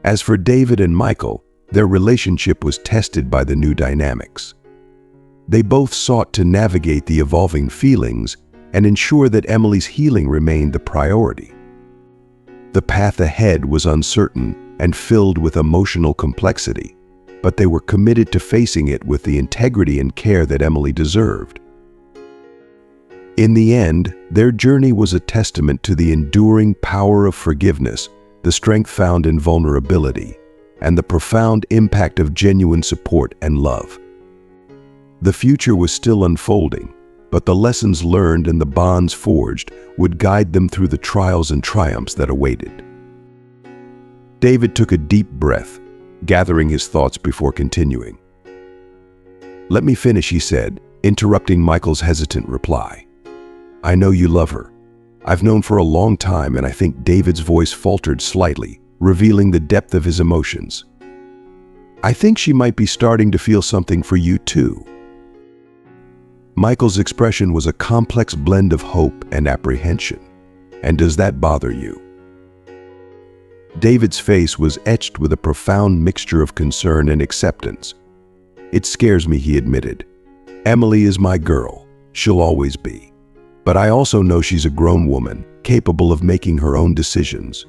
As for David and Michael, their relationship was tested by the new dynamics. They both sought to navigate the evolving feelings and ensure that Emily's healing remained the priority. The path ahead was uncertain and filled with emotional complexity, but they were committed to facing it with the integrity and care that Emily deserved. In the end, their journey was a testament to the enduring power of forgiveness, the strength found in vulnerability, and the profound impact of genuine support and love. The future was still unfolding, but the lessons learned and the bonds forged would guide them through the trials and triumphs that awaited. David took a deep breath, gathering his thoughts before continuing. "Let me finish," he said, interrupting Michael's hesitant reply. "I know you love her. I've known for a long time," and I think David's voice faltered slightly, revealing the depth of his emotions. "I think she might be starting to feel something for you too." Michael's expression was a complex blend of hope and apprehension. "And does that bother you?" David's face was etched with a profound mixture of concern and acceptance. "It scares me," he admitted. "Emily is my girl. She'll always be. But I also know she's a grown woman, capable of making her own decisions.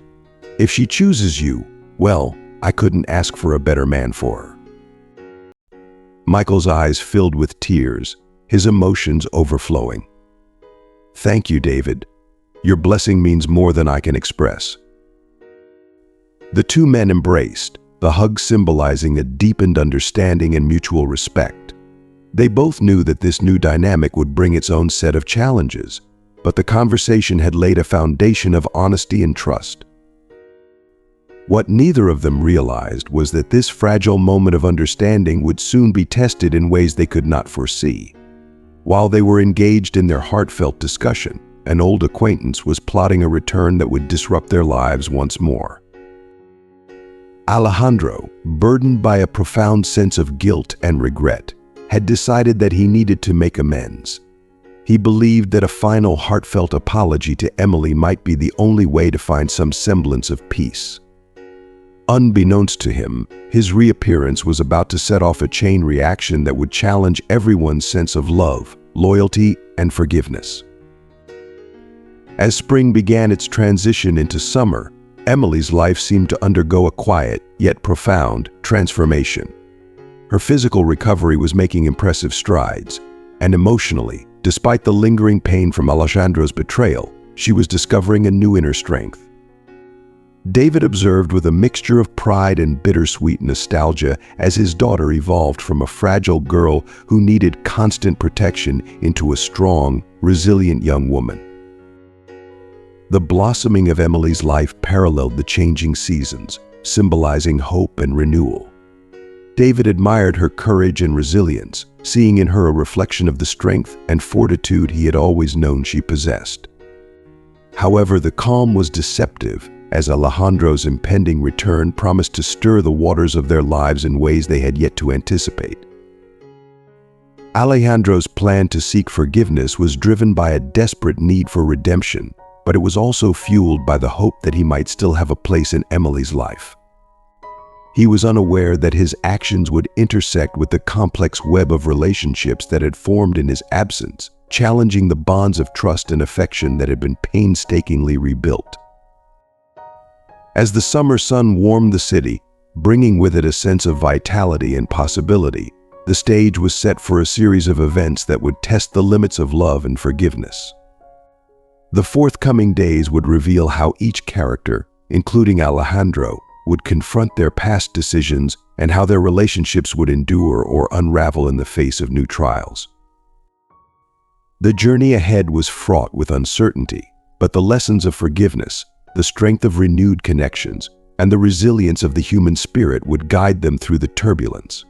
If she chooses you, well, I couldn't ask for a better man for her." Michael's eyes filled with tears, his emotions overflowing. "Thank you, David. Your blessing means more than I can express." The two men embraced, the hug symbolizing a deepened understanding and mutual respect. They both knew that this new dynamic would bring its own set of challenges, but the conversation had laid a foundation of honesty and trust. What neither of them realized was that this fragile moment of understanding would soon be tested in ways they could not foresee. While they were engaged in their heartfelt discussion, an old acquaintance was plotting a return that would disrupt their lives once more. Alejandro, burdened by a profound sense of guilt and regret, had decided that he needed to make amends. He believed that a final heartfelt apology to Emily might be the only way to find some semblance of peace. Unbeknownst to him, his reappearance was about to set off a chain reaction that would challenge everyone's sense of love, loyalty, and forgiveness. As spring began its transition into summer, Emily's life seemed to undergo a quiet, yet profound, transformation. Her physical recovery was making impressive strides, and emotionally, despite the lingering pain from Alejandro's betrayal, she was discovering a new inner strength. David observed with a mixture of pride and bittersweet nostalgia as his daughter evolved from a fragile girl who needed constant protection into a strong, resilient young woman. The blossoming of Emily's life paralleled the changing seasons, symbolizing hope and renewal. David admired her courage and resilience, seeing in her a reflection of the strength and fortitude he had always known she possessed. However, the calm was deceptive, as Alejandro's impending return promised to stir the waters of their lives in ways they had yet to anticipate. Alejandro's plan to seek forgiveness was driven by a desperate need for redemption, but it was also fueled by the hope that he might still have a place in Emily's life. He was unaware that his actions would intersect with the complex web of relationships that had formed in his absence, challenging the bonds of trust and affection that had been painstakingly rebuilt. As the summer sun warmed the city, bringing with it a sense of vitality and possibility, the stage was set for a series of events that would test the limits of love and forgiveness. The forthcoming days would reveal how each character, including Alejandro, would confront their past decisions and how their relationships would endure or unravel in the face of new trials. The journey ahead was fraught with uncertainty, but the lessons of forgiveness, the strength of renewed connections, and the resilience of the human spirit would guide them through the turbulence.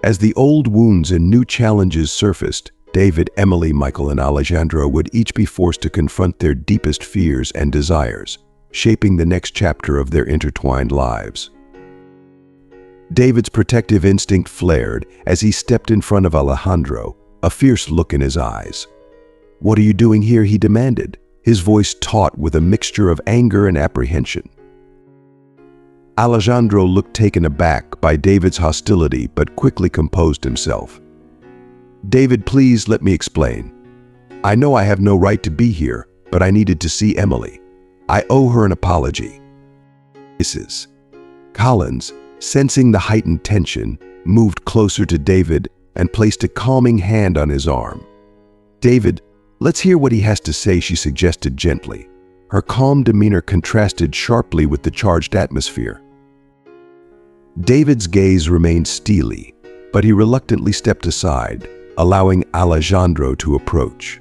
As the old wounds and new challenges surfaced, David, Emily, Michael, and Alejandro would each be forced to confront their deepest fears and desires, shaping the next chapter of their intertwined lives. David's protective instinct flared as he stepped in front of Alejandro, a fierce look in his eyes. "What are you doing here?" he demanded, his voice taut with a mixture of anger and apprehension. Alejandro looked taken aback by David's hostility but quickly composed himself. "David, please let me explain. I know I have no right to be here, but I needed to see Emily. I owe her an apology." Mrs. Collins, sensing the heightened tension, moved closer to David and placed a calming hand on his arm. "David, let's hear what he has to say," she suggested gently. Her calm demeanor contrasted sharply with the charged atmosphere. David's gaze remained steely, but he reluctantly stepped aside, allowing Alejandro to approach.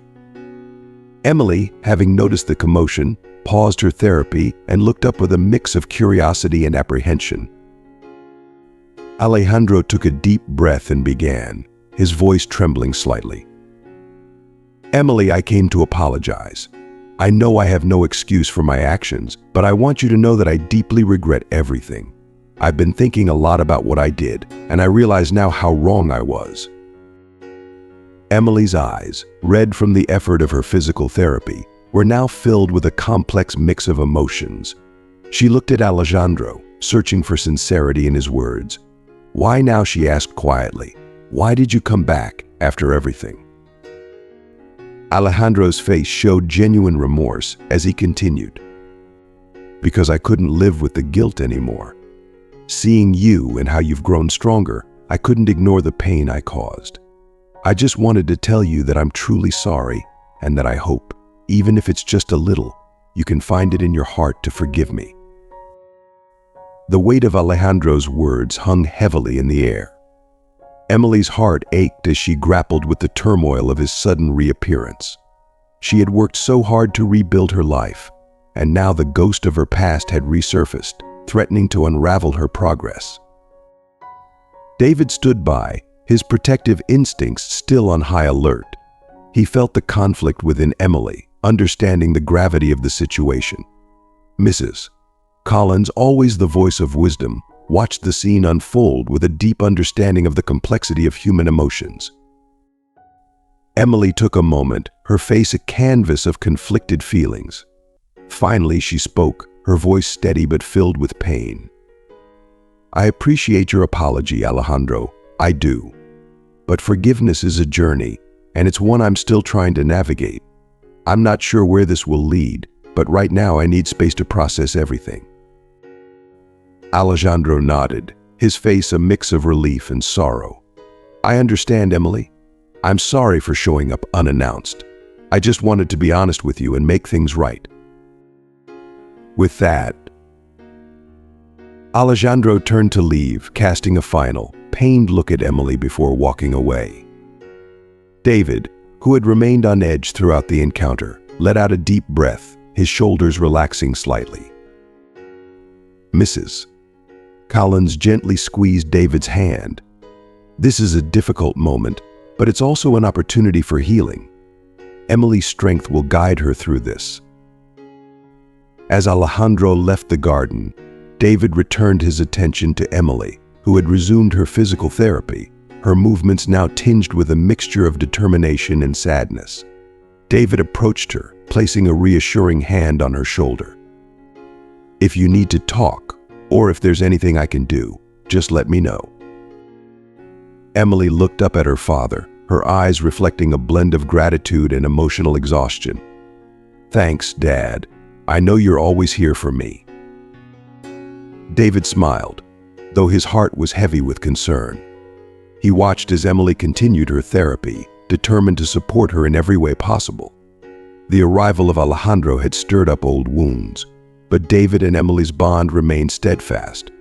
Emily, having noticed the commotion, paused her therapy and looked up with a mix of curiosity and apprehension. Alejandro took a deep breath and began, his voice trembling slightly. "Emily, I came to apologize. I know I have no excuse for my actions, but I want you to know that I deeply regret everything. I've been thinking a lot about what I did, and I realize now how wrong I was." Emily's eyes, red from the effort of her physical therapy, were now filled with a complex mix of emotions. She looked at Alejandro, searching for sincerity in his words. "Why now?" she asked quietly. "Why did you come back after everything?" Alejandro's face showed genuine remorse as he continued. "Because I couldn't live with the guilt anymore. Seeing you and how you've grown stronger, I couldn't ignore the pain I caused. I just wanted to tell you that I'm truly sorry and that I hope, even if it's just a little, you can find it in your heart to forgive me." The weight of Alejandro's words hung heavily in the air. Emily's heart ached as she grappled with the turmoil of his sudden reappearance. She had worked so hard to rebuild her life, and now the ghost of her past had resurfaced, threatening to unravel her progress. David stood by, his protective instincts still on high alert. He felt the conflict within Emily, understanding the gravity of the situation. Mrs. Collins, always the voice of wisdom, watched the scene unfold with a deep understanding of the complexity of human emotions. Emily took a moment, her face a canvas of conflicted feelings. Finally, she spoke, her voice steady but filled with pain. "I appreciate your apology, Alejandro. I do. But forgiveness is a journey, and it's one I'm still trying to navigate. I'm not sure where this will lead, but right now I need space to process everything." Alejandro nodded, his face a mix of relief and sorrow. "I understand, Emily. I'm sorry for showing up unannounced. I just wanted to be honest with you and make things right." With that, Alejandro turned to leave, casting a final, pained look at Emily before walking away. David, who had remained on edge throughout the encounter, let out a deep breath, his shoulders relaxing slightly. "Mrs. Collins gently squeezed David's hand. "This is a difficult moment, but it's also an opportunity for healing. Emily's strength will guide her through this." As Alejandro left the garden, David returned his attention to Emily, who had resumed her physical therapy, her movements now tinged with a mixture of determination and sadness. David approached her, placing a reassuring hand on her shoulder. "If you need to talk, or if there's anything I can do, just let me know." Emily looked up at her father, her eyes reflecting a blend of gratitude and emotional exhaustion. "Thanks, Dad. I know you're always here for me." David smiled, though his heart was heavy with concern. He watched as Emily continued her therapy, determined to support her in every way possible. The arrival of Alejandro had stirred up old wounds, but David and Emily's bond remained steadfast.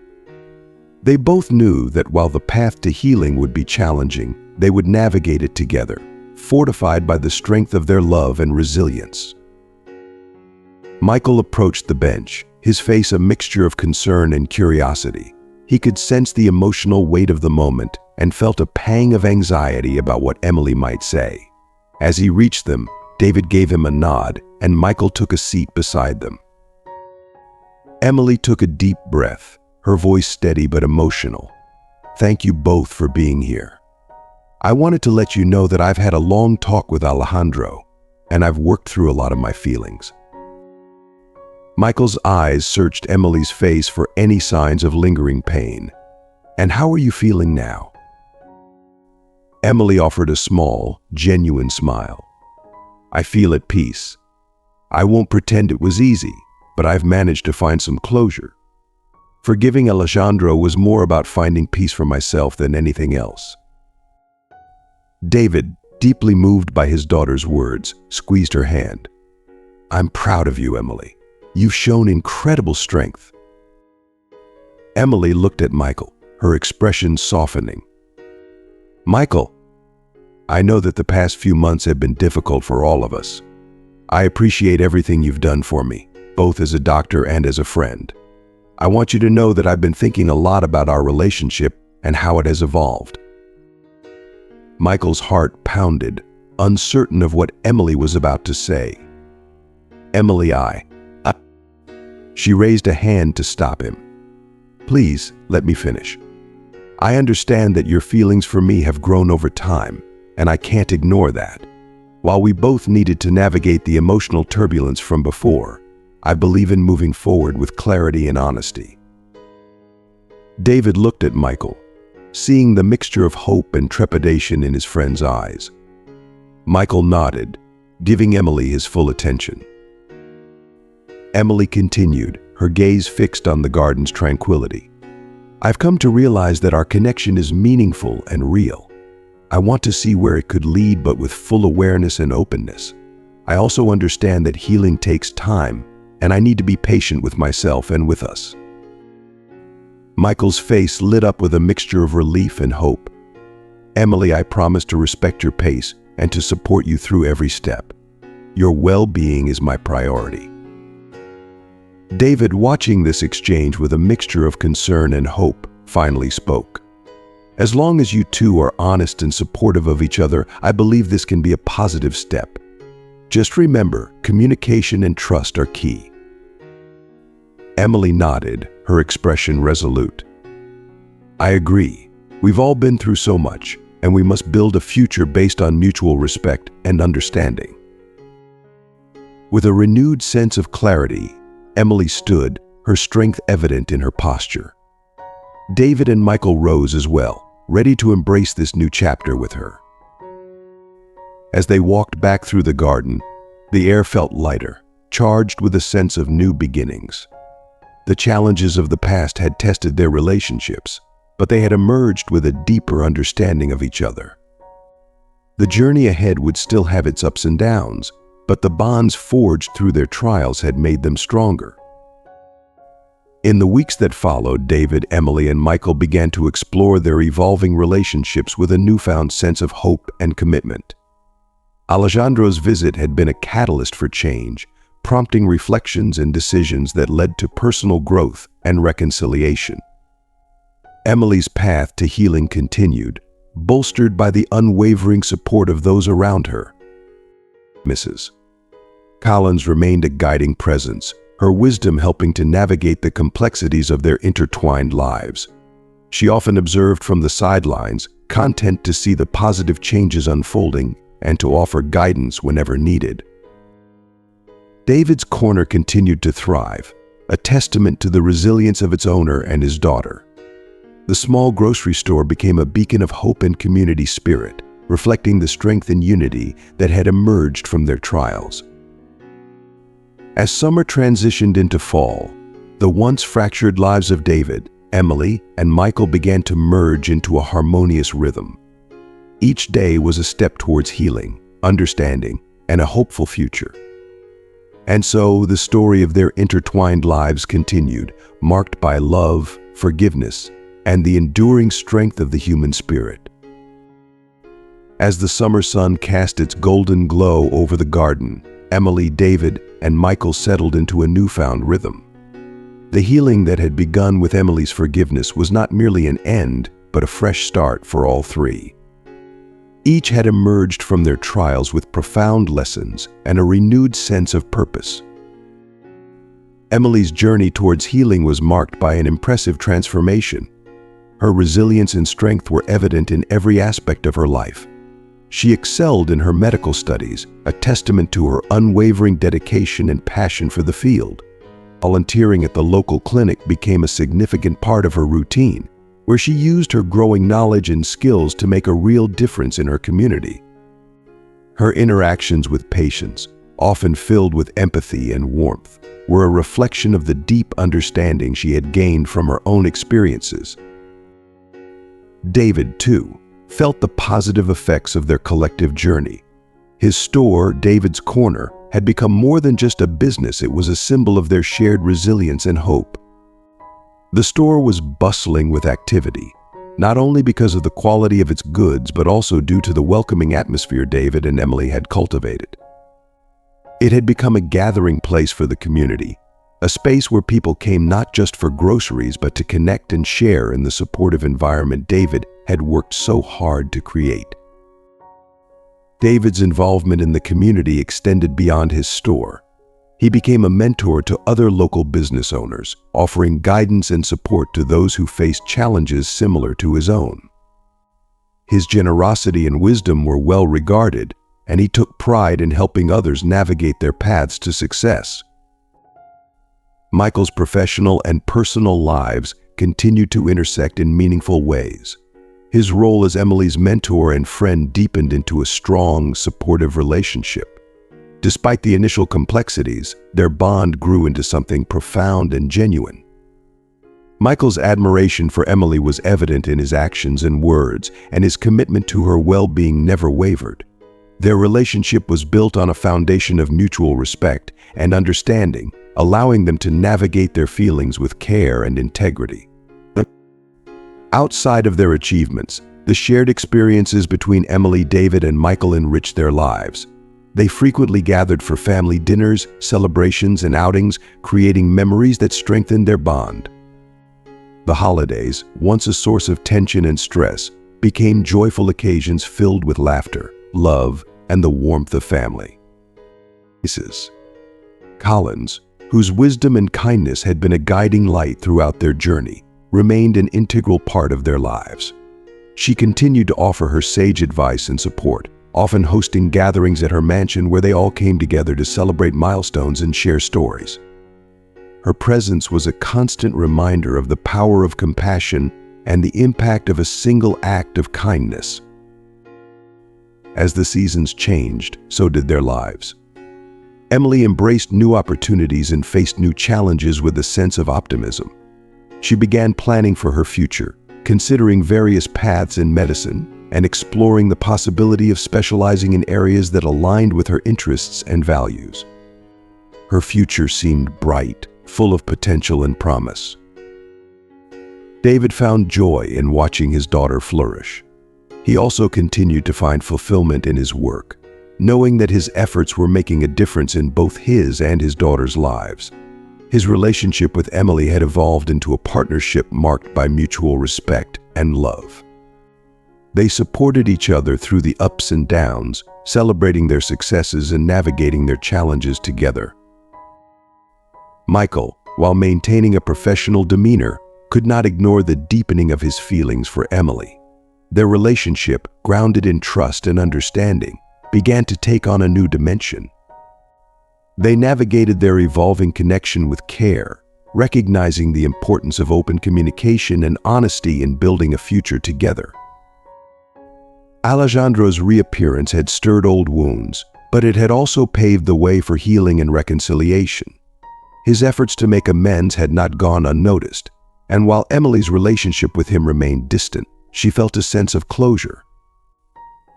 They both knew that while the path to healing would be challenging, they would navigate it together, fortified by the strength of their love and resilience. Michael approached the bench, his face a mixture of concern and curiosity. He could sense the emotional weight of the moment and felt a pang of anxiety about what Emily might say. As he reached them, David gave him a nod, and Michael took a seat beside them. Emily took a deep breath, her voice steady but emotional. "Thank you both for being here. I wanted to let you know that I've had a long talk with Alejandro, and I've worked through a lot of my feelings." Michael's eyes searched Emily's face for any signs of lingering pain. "And how are you feeling now?" Emily offered a small, genuine smile. "I feel at peace. I won't pretend it was easy, but I've managed to find some closure. Forgiving Alejandro was more about finding peace for myself than anything else." David, deeply moved by his daughter's words, squeezed her hand. "I'm proud of you, Emily. You've shown incredible strength." Emily looked at Michael, her expression softening. "Michael, I know that the past few months have been difficult for all of us. I appreciate everything you've done for me, both as a doctor and as a friend. I want you to know that I've been thinking a lot about our relationship and how it has evolved." Michael's heart pounded, uncertain of what Emily was about to say. "Emily, She raised a hand to stop him. "Please, let me finish. I understand that your feelings for me have grown over time, and I can't ignore that. While we both needed to navigate the emotional turbulence from before, I believe in moving forward with clarity and honesty." David looked at Michael, seeing the mixture of hope and trepidation in his friend's eyes. Michael nodded, giving Emily his full attention. Emily continued, her gaze fixed on the garden's tranquility. "I've come to realize that our connection is meaningful and real. I want to see where it could lead, but with full awareness and openness. I also understand that healing takes time, and I need to be patient with myself and with us." Michael's face lit up with a mixture of relief and hope. "Emily, I promise to respect your pace and to support you through every step. Your well-being is my priority." David, watching this exchange with a mixture of concern and hope, finally spoke. "As long as you two are honest and supportive of each other, I believe this can be a positive step. Just remember, communication and trust are key." Emily nodded, her expression resolute. "I agree. We've all been through so much, and we must build a future based on mutual respect and understanding." With a renewed sense of clarity, Emily stood, her strength evident in her posture. David and Michael rose as well, ready to embrace this new chapter with her. As they walked back through the garden, the air felt lighter, charged with a sense of new beginnings. The challenges of the past had tested their relationships, but they had emerged with a deeper understanding of each other. The journey ahead would still have its ups and downs, but the bonds forged through their trials had made them stronger. In the weeks that followed, David, Emily, and Michael began to explore their evolving relationships with a newfound sense of hope and commitment. Alejandro's visit had been a catalyst for change, prompting reflections and decisions that led to personal growth and reconciliation. Emily's path to healing continued, bolstered by the unwavering support of those around her. Mrs. Collins remained a guiding presence, her wisdom helping to navigate the complexities of their intertwined lives. She often observed from the sidelines, content to see the positive changes unfolding and to offer guidance whenever needed. David's corner continued to thrive, a testament to the resilience of its owner and his daughter. The small grocery store became a beacon of hope and community spirit, reflecting the strength and unity that had emerged from their trials. As summer transitioned into fall, the once fractured lives of David, Emily, and Michael began to merge into a harmonious rhythm. Each day was a step towards healing, understanding, and a hopeful future. And so the story of their intertwined lives continued, marked by love, forgiveness, and the enduring strength of the human spirit. As the summer sun cast its golden glow over the garden, Emily, David, and Michael settled into a newfound rhythm. The healing that had begun with Emily's forgiveness was not merely an end, but a fresh start for all three. Each had emerged from their trials with profound lessons and a renewed sense of purpose. Emily's journey towards healing was marked by an impressive transformation. Her resilience and strength were evident in every aspect of her life. She excelled in her medical studies, a testament to her unwavering dedication and passion for the field. Volunteering at the local clinic became a significant part of her routine, where she used her growing knowledge and skills to make a real difference in her community. Her interactions with patients, often filled with empathy and warmth, were a reflection of the deep understanding she had gained from her own experiences. David, too, felt the positive effects of their collective journey. His store, David's Corner, had become more than just a business. It was a symbol of their shared resilience and hope. The store was bustling with activity, not only because of the quality of its goods, but also due to the welcoming atmosphere David and Emily had cultivated. It had become a gathering place for the community, a space where people came not just for groceries, but to connect and share in the supportive environment David had worked so hard to create. David's involvement in the community extended beyond his store. He became a mentor to other local business owners, offering guidance and support to those who faced challenges similar to his own. His generosity and wisdom were well regarded, and he took pride in helping others navigate their paths to success. Michael's professional and personal lives continued to intersect in meaningful ways. His role as Emily's mentor and friend deepened into a strong, supportive relationship. Despite the initial complexities, their bond grew into something profound and genuine. Michael's admiration for Emily was evident in his actions and words, and his commitment to her well-being never wavered. Their relationship was built on a foundation of mutual respect and understanding, allowing them to navigate their feelings with care and integrity. Outside of their achievements, the shared experiences between Emily, David, and Michael enriched their lives. They frequently gathered for family dinners, celebrations, and outings, creating memories that strengthened their bond. The holidays, once a source of tension and stress, became joyful occasions filled with laughter, love, and the warmth of family. Mrs. Collins, whose wisdom and kindness had been a guiding light throughout their journey, remained an integral part of their lives. She continued to offer her sage advice and support, often hosting gatherings at her mansion where they all came together to celebrate milestones and share stories. Her presence was a constant reminder of the power of compassion and the impact of a single act of kindness. As the seasons changed, so did their lives. Emily embraced new opportunities and faced new challenges with a sense of optimism. She began planning for her future, considering various paths in medicine and exploring the possibility of specializing in areas that aligned with her interests and values. Her future seemed bright, full of potential and promise. David found joy in watching his daughter flourish. He also continued to find fulfillment in his work, knowing that his efforts were making a difference in both his and his daughter's lives. His relationship with Emily had evolved into a partnership marked by mutual respect and love. They supported each other through the ups and downs, celebrating their successes and navigating their challenges together. Michael, while maintaining a professional demeanor, could not ignore the deepening of his feelings for Emily. Their relationship, grounded in trust and understanding, began to take on a new dimension. They navigated their evolving connection with care, recognizing the importance of open communication and honesty in building a future together. Alejandro's reappearance had stirred old wounds, but it had also paved the way for healing and reconciliation. His efforts to make amends had not gone unnoticed, and while Emily's relationship with him remained distant, she felt a sense of closure.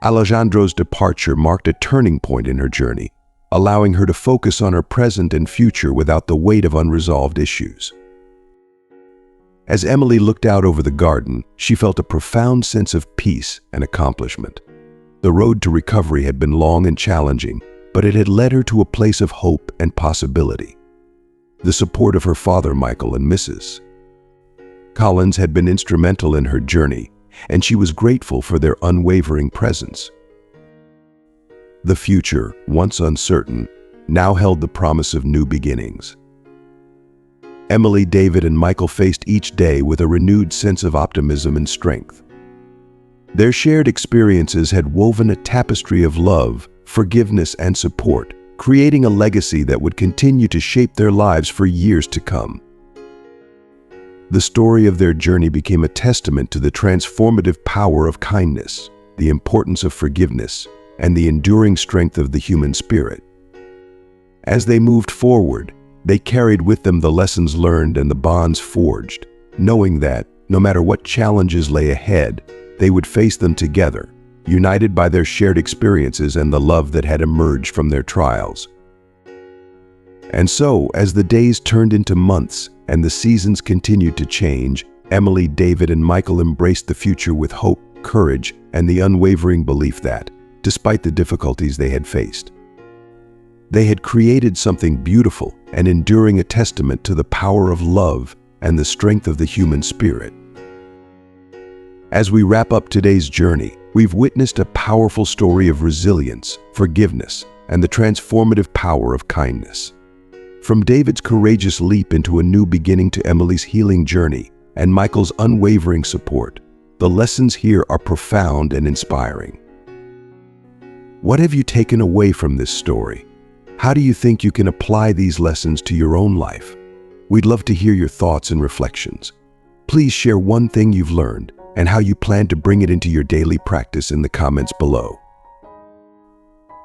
Alejandro's departure marked a turning point in her journey, allowing her to focus on her present and future without the weight of unresolved issues. As Emily looked out over the garden, she felt a profound sense of peace and accomplishment. The road to recovery had been long and challenging, but it had led her to a place of hope and possibility. The support of her father, Michael, and Mrs. Collins had been instrumental in her journey, and she was grateful for their unwavering presence. The future, once uncertain, now held the promise of new beginnings. Emily, David, and Michael faced each day with a renewed sense of optimism and strength. Their shared experiences had woven a tapestry of love, forgiveness, and support, creating a legacy that would continue to shape their lives for years to come. The story of their journey became a testament to the transformative power of kindness, the importance of forgiveness, and the enduring strength of the human spirit. As they moved forward, they carried with them the lessons learned and the bonds forged, knowing that, no matter what challenges lay ahead, they would face them together, united by their shared experiences and the love that had emerged from their trials. And so, as the days turned into months and the seasons continued to change, Emily, David, and Michael embraced the future with hope, courage, and the unwavering belief that, despite the difficulties they had faced, they had created something beautiful and enduring, a testament to the power of love and the strength of the human spirit. As we wrap up today's journey, we've witnessed a powerful story of resilience, forgiveness, and the transformative power of kindness. From David's courageous leap into a new beginning to Emily's healing journey and Michael's unwavering support, the lessons here are profound and inspiring. What have you taken away from this story? How do you think you can apply these lessons to your own life? We'd love to hear your thoughts and reflections. Please share one thing you've learned and how you plan to bring it into your daily practice in the comments below.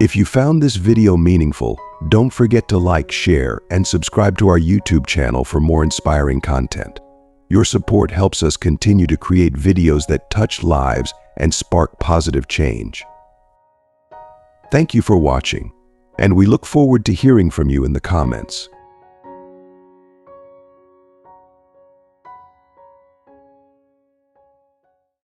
If you found this video meaningful, don't forget to like, share, and subscribe to our YouTube channel for more inspiring content. Your support helps us continue to create videos that touch lives and spark positive change. Thank you for watching, and we look forward to hearing from you in the comments.